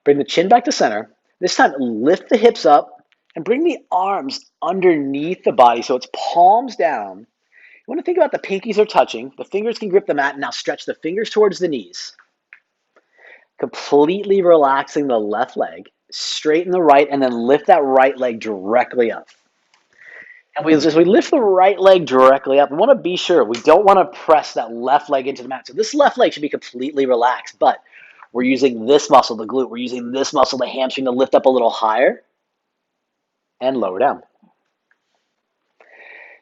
Bring the chin back to center. This time, lift the hips up and bring the arms underneath the body so it's palms down. You want to think about the pinkies are touching. The fingers can grip the mat. Now stretch the fingers towards the knees. Completely relaxing the left leg. Straighten the right and then lift that right leg directly up. And as we lift the right leg directly up, we want to be sure we don't want to press that left leg into the mat. So this left leg should be completely relaxed, but we're using this muscle, the glute. We're using this muscle, the hamstring, to lift up a little higher and lower down.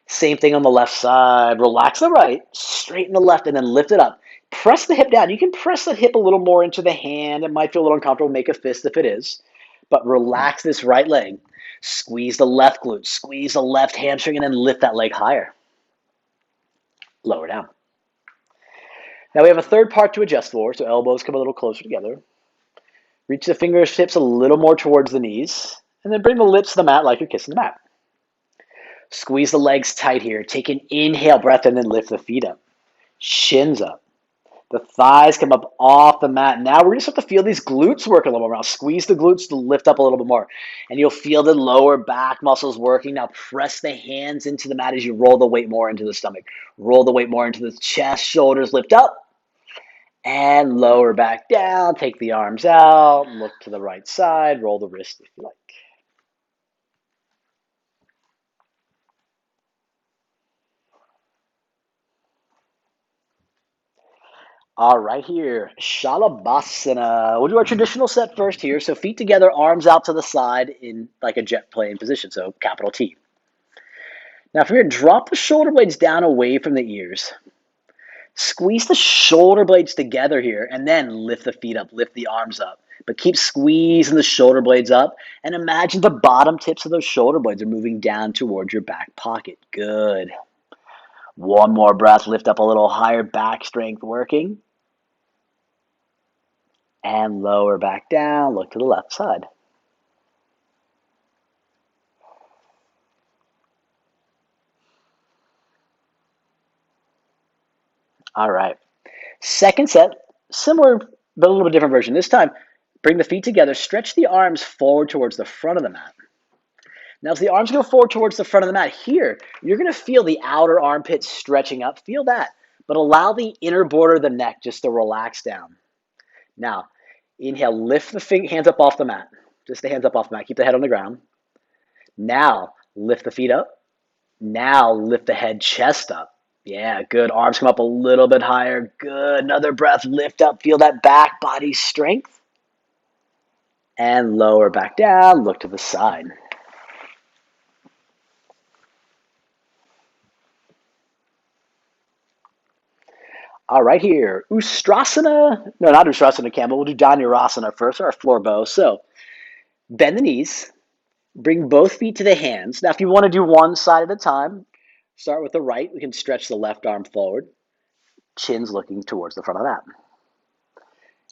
Same thing on the left side. Relax the right, straighten the left, and then lift it up. Press the hip down. You can press the hip a little more into the hand. It might feel a little uncomfortable. Make a fist if it is. But relax this right leg. Squeeze the left glute. Squeeze the left hamstring, and then lift that leg higher. Lower down. Now we have a third part to adjust for, so elbows come a little closer together. Reach the fingertips a little more towards the knees. And then bring the lips to the mat like you're kissing the mat. Squeeze the legs tight here. Take an inhale breath and then lift the feet up. Shins up. The thighs come up off the mat. Now we're going to start to feel these glutes work a little more. Now squeeze the glutes to lift up a little bit more. And you'll feel the lower back muscles working. Now press the hands into the mat as you roll the weight more into the stomach. Roll the weight more into the chest. Shoulders lift up. And lower back down. Take the arms out. Look to the right side. Roll the wrist if you like. All right, here, Shalabhasana. We'll do our traditional set first here. So feet together, arms out to the side in like a jet plane position, so capital T. Now from here, drop the shoulder blades down away from the ears. Squeeze the shoulder blades together here, and then lift the feet up, lift the arms up. But keep squeezing the shoulder blades up, and imagine the bottom tips of those shoulder blades are moving down towards your back pocket. Good. One more breath, lift up a little higher, back strength working. And lower back down, look to the left side. All right. Second set, similar but a little bit different version. This time, bring the feet together, stretch the arms forward towards the front of the mat. Now, as the arms go forward towards the front of the mat, here, you're going to feel the outer armpit stretching up. Feel that. But allow the inner border of the neck just to relax down. Now, inhale, lift the hands up off the mat. Just the hands up off the mat. Keep the head on the ground. Now, lift the feet up. Now, lift the head, chest up. Yeah, good. Arms come up a little bit higher. Good. Another breath. Lift up. Feel that back body strength. And lower back down. Look to the side. All right, here. Ustrasana. No, not Ustrasana, Campbell. We'll do Dhanurasana first, our floor bow. So bend the knees. Bring both feet to the hands. Now, if you want to do one side at a time, start with the right. We can stretch the left arm forward. Chin's looking towards the front of that.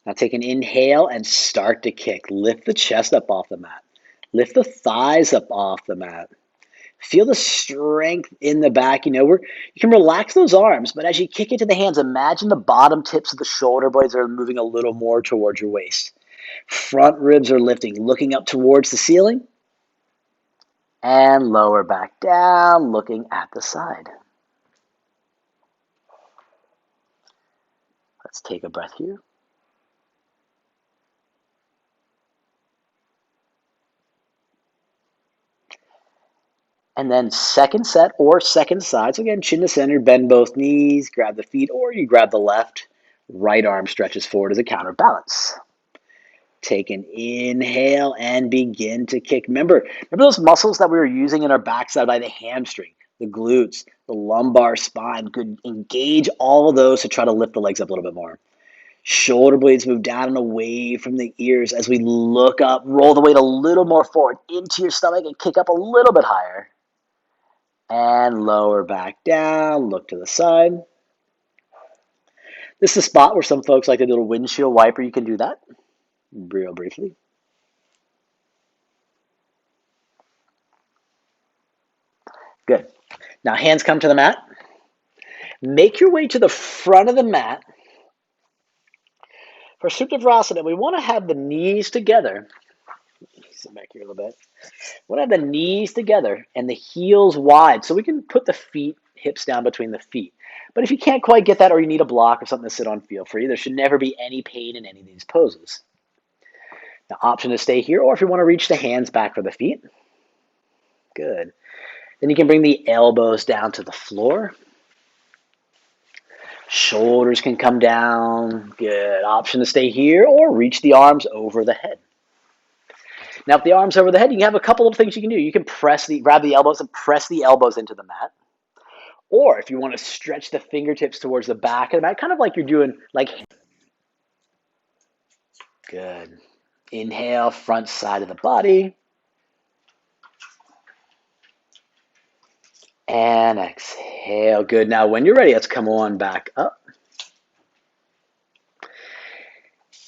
Now take an inhale and start to kick. Lift the chest up off the mat. Lift the thighs up off the mat. Feel the strength in the back. You can relax those arms, but as you kick into the hands, imagine the bottom tips of the shoulder blades are moving a little more towards your waist. Front ribs are lifting, looking up towards the ceiling. And lower back down, looking at the side. Let's take a breath here. And then second set or second side. So again, chin to center, bend both knees, grab the feet, or you grab the left. Right arm stretches forward as a counterbalance. Take an inhale and begin to kick. Remember those muscles that we were using in our backside by the hamstring, the glutes, the lumbar spine. Good. Engage all of those to try to lift the legs up a little bit more. Shoulder blades move down and away from the ears as we look up. Roll the weight a little more forward into your stomach and kick up a little bit higher. And lower back down, look to the side. This is a spot where some folks like to do a windshield wiper. You can do that real briefly. Good. Now hands come to the mat. Make your way to the front of the mat. For Supta Vrasana, we want to have the knees together. Sit back here a little bit. We want to have the knees together and the heels wide so we can put the feet, hips down between the feet. But if you can't quite get that or you need a block or something to sit on, feel free. There should never be any pain in any of these poses. Now, option to stay here, or if you want to reach the hands back for the feet. Good. Then you can bring the elbows down to the floor. Shoulders can come down. Good. Option to stay here, or reach the arms over the head. Now, if the arms over the head, you can have a couple of things you can do. You can grab the elbows and press the elbows into the mat. Or if you want to stretch the fingertips towards the back of the mat, kind of like you're doing like. Good. Inhale, front side of the body. And exhale. Good. Now, when you're ready, let's come on back up.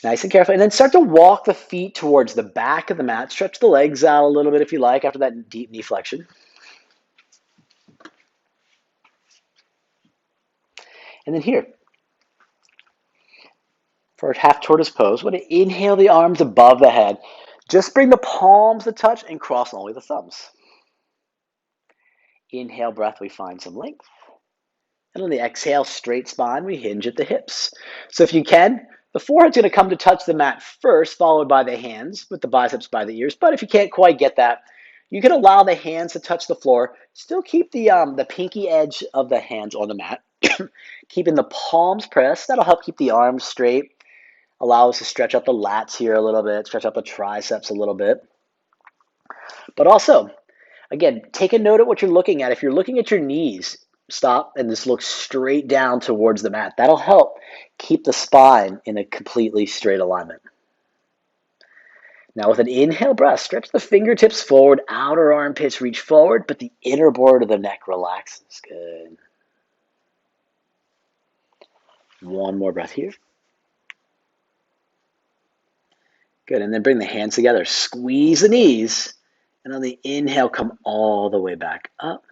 Nice and careful. And then start to walk the feet towards the back of the mat. Stretch the legs out a little bit if you like after that deep knee flexion. And then here, for half tortoise pose, we're going to inhale the arms above the head. Just bring the palms to touch and cross only the thumbs. Inhale breath, we find some length. And on the exhale, straight spine, we hinge at the hips. So if you can, the forehead's going to come to touch the mat first, followed by the hands with the biceps by the ears. But if you can't quite get that, you can allow the hands to touch the floor. Still keep the pinky edge of the hands on the mat. Keeping the palms pressed. That'll help keep the arms straight. Allow us to stretch out the lats here a little bit, stretch out the triceps a little bit. But also, again, take a note of what you're looking at. If you're looking at your knees, stop and just look straight down towards the mat. That'll help keep the spine in a completely straight alignment. Now with an inhale breath, stretch the fingertips forward, outer armpits reach forward, but the inner border of the neck relaxes. Good. One more breath here. Good, and then bring the hands together. Squeeze the knees, and on the inhale, come all the way back up.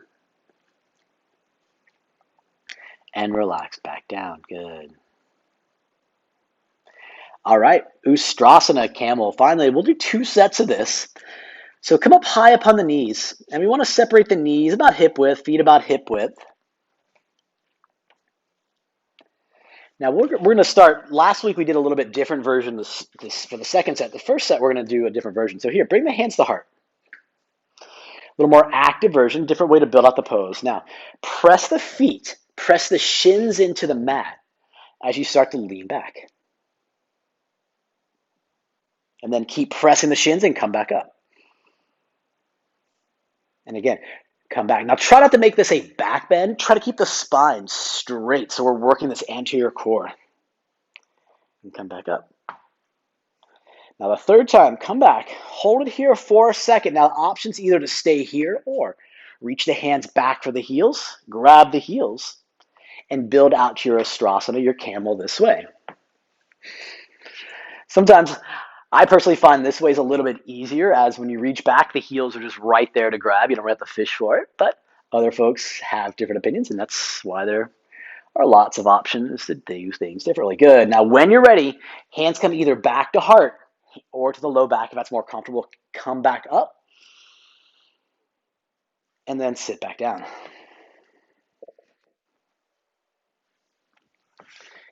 And relax back down. Good. All right, Ustrasana, camel. Finally, we'll do 2 sets of this. So come up high upon the knees, and we want to separate the knees about hip width, feet about hip width. Now we're going to start, last week we did a little bit different version for the second set. The first set we're going to do a different version. So here, bring the hands to the heart. A little more active version, different way to build out the pose. Now, press the feet, press the shins into the mat as you start to lean back. And then keep pressing the shins and come back up. And again, come back. Now try not to make this a back bend. Try to keep the spine straight so we're working this anterior core. And come back up. Now the third time, come back. Hold it here for a second. Now options either to stay here or reach the hands back for the heels, grab the heels, and build out your Ustrasana, your camel this way. Sometimes I personally find this way is a little bit easier, as when you reach back, the heels are just right there to grab. You don't have to fish for it, but other folks have different opinions, and that's why there are lots of options that do things differently. Good. Now, when you're ready, hands come either back to heart or to the low back if that's more comfortable. Come back up, and then sit back down.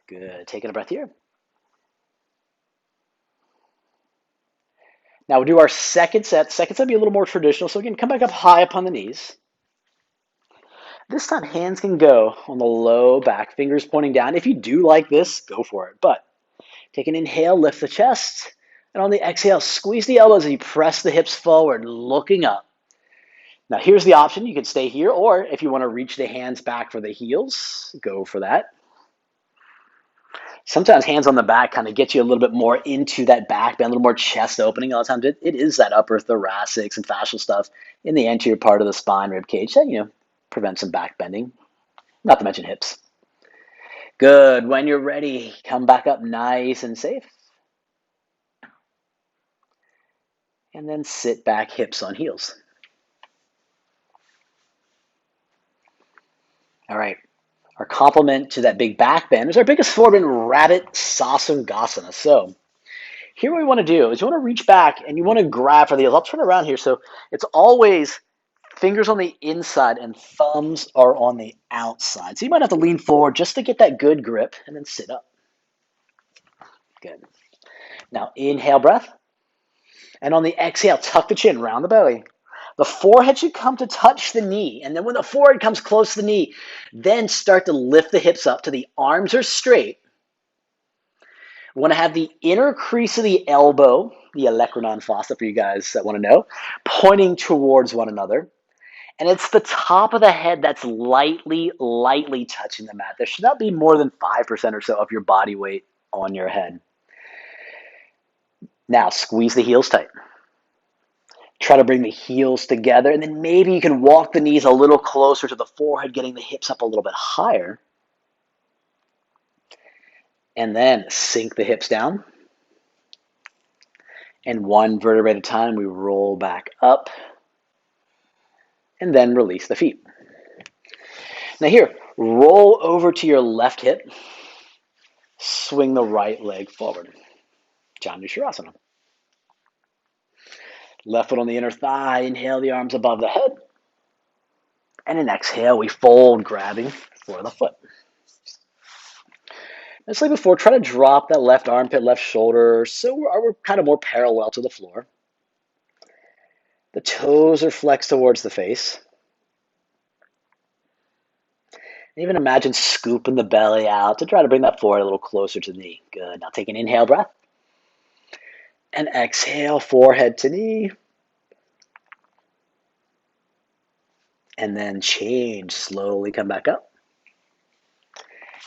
Good. Taking a breath here. Now we'll do our second set. Second set will be a little more traditional. So again, come back up high upon the knees. This time hands can go on the low back, fingers pointing down. If you do like this, go for it. But take an inhale, lift the chest. And on the exhale, squeeze the elbows as you press the hips forward, looking up. Now here's the option. You can stay here, or if you want to reach the hands back for the heels, go for that. Sometimes hands on the back kind of get you a little bit more into that back bend, a little more chest opening. A lot of times it is that upper thoracic and fascial stuff in the anterior part of the spine, rib cage that, prevents some back bending, not to mention hips. Good. When you're ready, come back up nice and safe. And then sit back, hips on heels. All right. Our complement to that big back bend is our biggest form in Rabbit Sasangasana. So here what we want to do is you want to reach back and you want to grab for the heels. I'll turn around here. So it's always fingers on the inside and thumbs are on the outside. So you might have to lean forward just to get that good grip and then sit up. Good. Now inhale breath. And on the exhale, tuck the chin, round the belly. The forehead should come to touch the knee. And then when the forehead comes close to the knee, then start to lift the hips up till the arms are straight. We want to have the inner crease of the elbow, the olecranon fossa for you guys that want to know, pointing towards one another. And it's the top of the head that's lightly touching the mat. There should not be more than 5% or so of your body weight on your head. Now, squeeze the heels tight. Try to bring the heels together, and then maybe you can walk the knees a little closer to the forehead, getting the hips up a little bit higher. And then sink the hips down. And one vertebrae at a time, we roll back up and then release the feet. Now here, roll over to your left hip, swing the right leg forward. Janusharasana. Left foot on the inner thigh, inhale the arms above the head. And an exhale, we fold, grabbing for the foot. Just like before, try to drop that left armpit, left shoulder, so we're kind of more parallel to the floor. The toes are flexed towards the face. And even imagine scooping the belly out to try to bring that forward a little closer to the knee. Good. Now take an inhale breath. And exhale, forehead to knee. And then change. Slowly come back up.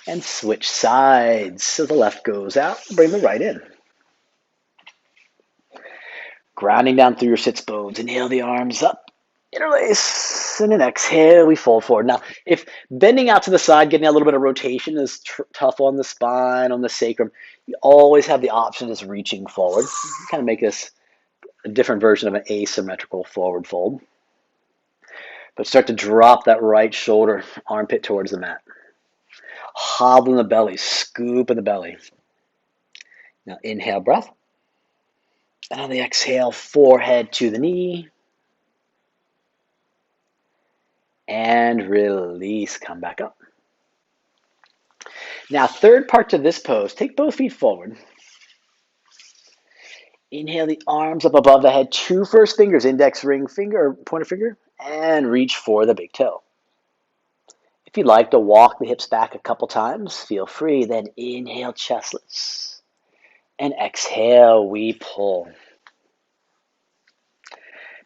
And switch sides. So the left goes out. Bring the right in. Grounding down through your sits bones. Inhale the arms up. Interlace, and then exhale, we fold forward. Now, if bending out to the side, getting a little bit of rotation is tough on the spine, on the sacrum, you always have the option of reaching forward. Kind of make this a different version of an asymmetrical forward fold. But start to drop that right shoulder, armpit towards the mat. Hobble in the belly, scoop in the belly. Now, inhale, breath. And on the exhale, forehead to the knee. And release, come back up. Now, third part to this pose, take both feet forward. Inhale the arms up above the head, 2 first fingers, index, ring finger, or pointer finger, and reach for the big toe. If you'd like to walk the hips back a couple times, feel free. Then inhale, chestless, and exhale, we pull.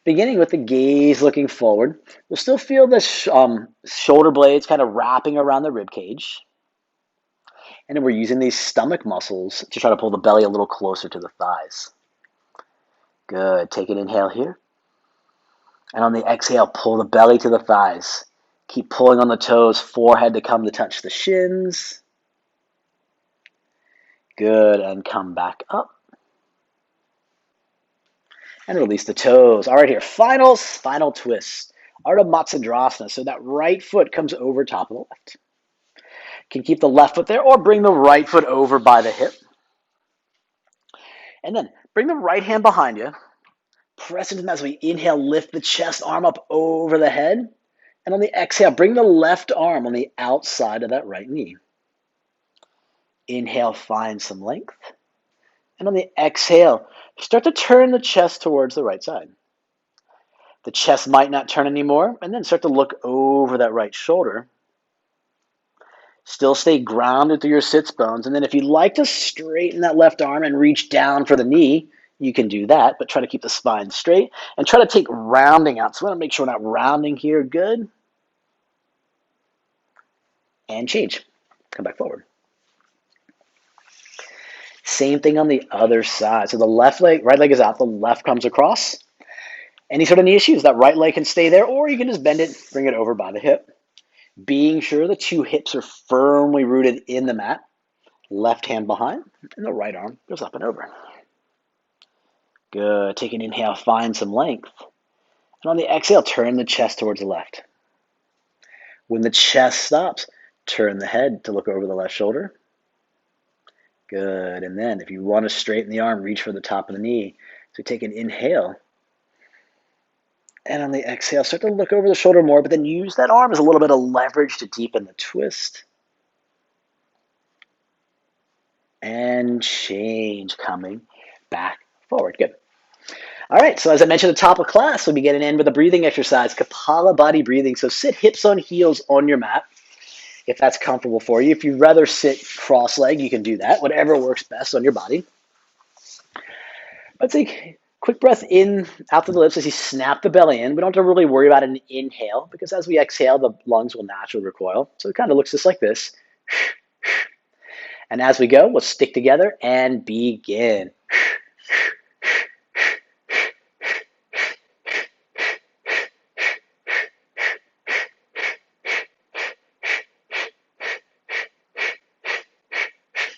Beginning with the gaze looking forward, we'll still feel the shoulder blades kind of wrapping around the rib cage. And then we're using these stomach muscles to try to pull the belly a little closer to the thighs. Good. Take an inhale here. And on the exhale, pull the belly to the thighs. Keep pulling on the toes, forehead to come to touch the shins. Good. And come back up. And release the toes. All right, here. Final twist. Ardha Matsyendrasana. So that right foot comes over top of the left. Can keep the left foot there or bring the right foot over by the hip. And then bring the right hand behind you. Press into the mat as we inhale, lift the chest, arm up over the head. And on the exhale, bring the left arm on the outside of that right knee. Inhale, find some length. And on the exhale, start to turn the chest towards the right side. The chest might not turn anymore, and then start to look over that right shoulder. Still stay grounded through your sits bones. And then if you'd like to straighten that left arm and reach down for the knee, you can do that, but try to keep the spine straight and try to take rounding out. So we want to make sure we're not rounding here. Good. And change. Come back forward. Same thing on the other side. So the right leg is out, the left comes across. Any sort of knee issues, that right leg can stay there, or you can just bend it, bring it over by the hip. Being sure the 2 hips are firmly rooted in the mat. Left hand behind, and the right arm goes up and over. Good. Take an inhale, find some length. And on the exhale, turn the chest towards the left. When the chest stops, turn the head to look over the left shoulder. Good. And then if you want to straighten the arm, reach for the top of the knee. So take an inhale. And on the exhale, start to look over the shoulder more, but then use that arm as a little bit of leverage to deepen the twist. And change, coming back forward. Good. All right, so as I mentioned at the top of class, we'll be getting in with a breathing exercise, Kapala body breathing. So sit hips on heels on your mat, if that's comfortable for you. If you'd rather sit cross-legged, you can do that, whatever works best on your body. But take a quick breath in, out through the lips as you snap the belly in. We don't have to really worry about an inhale, because as we exhale, the lungs will naturally recoil. So it kind of looks just like this. And as we go, we'll stick together and begin.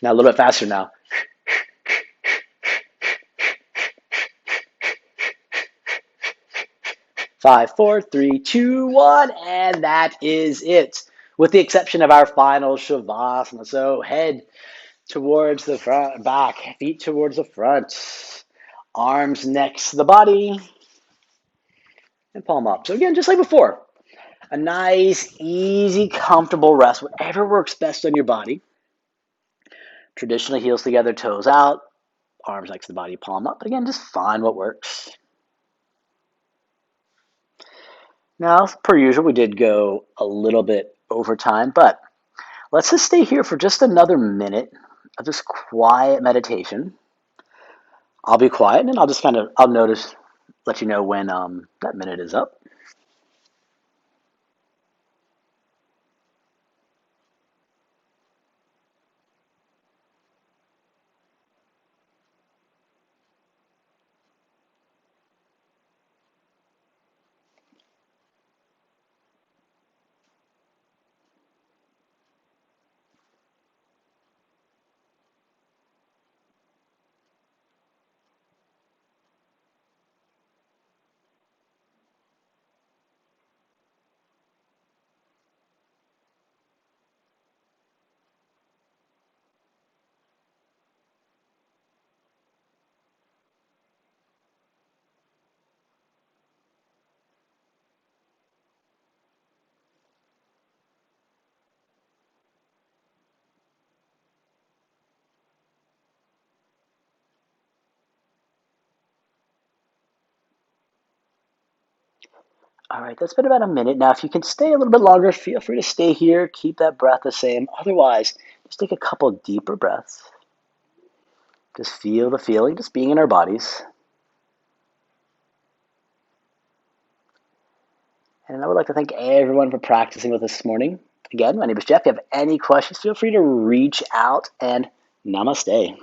Now a little bit faster now. 5, 4, 3, 2, 1, and that is it. With the exception of our final Shavasana. So head towards the front, back, feet towards the front, arms next to the body, and palm up. So again, just like before, a nice, easy, comfortable rest, whatever works best on your body. Traditionally, heels together, toes out, arms next to the body, palm up. But again, just find what works. Now, per usual, we did go a little bit over time, but let's just stay here for just another minute of just quiet meditation. I'll be quiet and I'll just I'll notice, let you know when that minute is up. All right, that's been about a minute. Now, if you can stay a little bit longer, feel free to stay here. Keep that breath the same. Otherwise, just take a couple deeper breaths. Just feel the feeling, just being in our bodies. And I would like to thank everyone for practicing with us this morning. Again, my name is Jeff. If you have any questions, feel free to reach out, and namaste.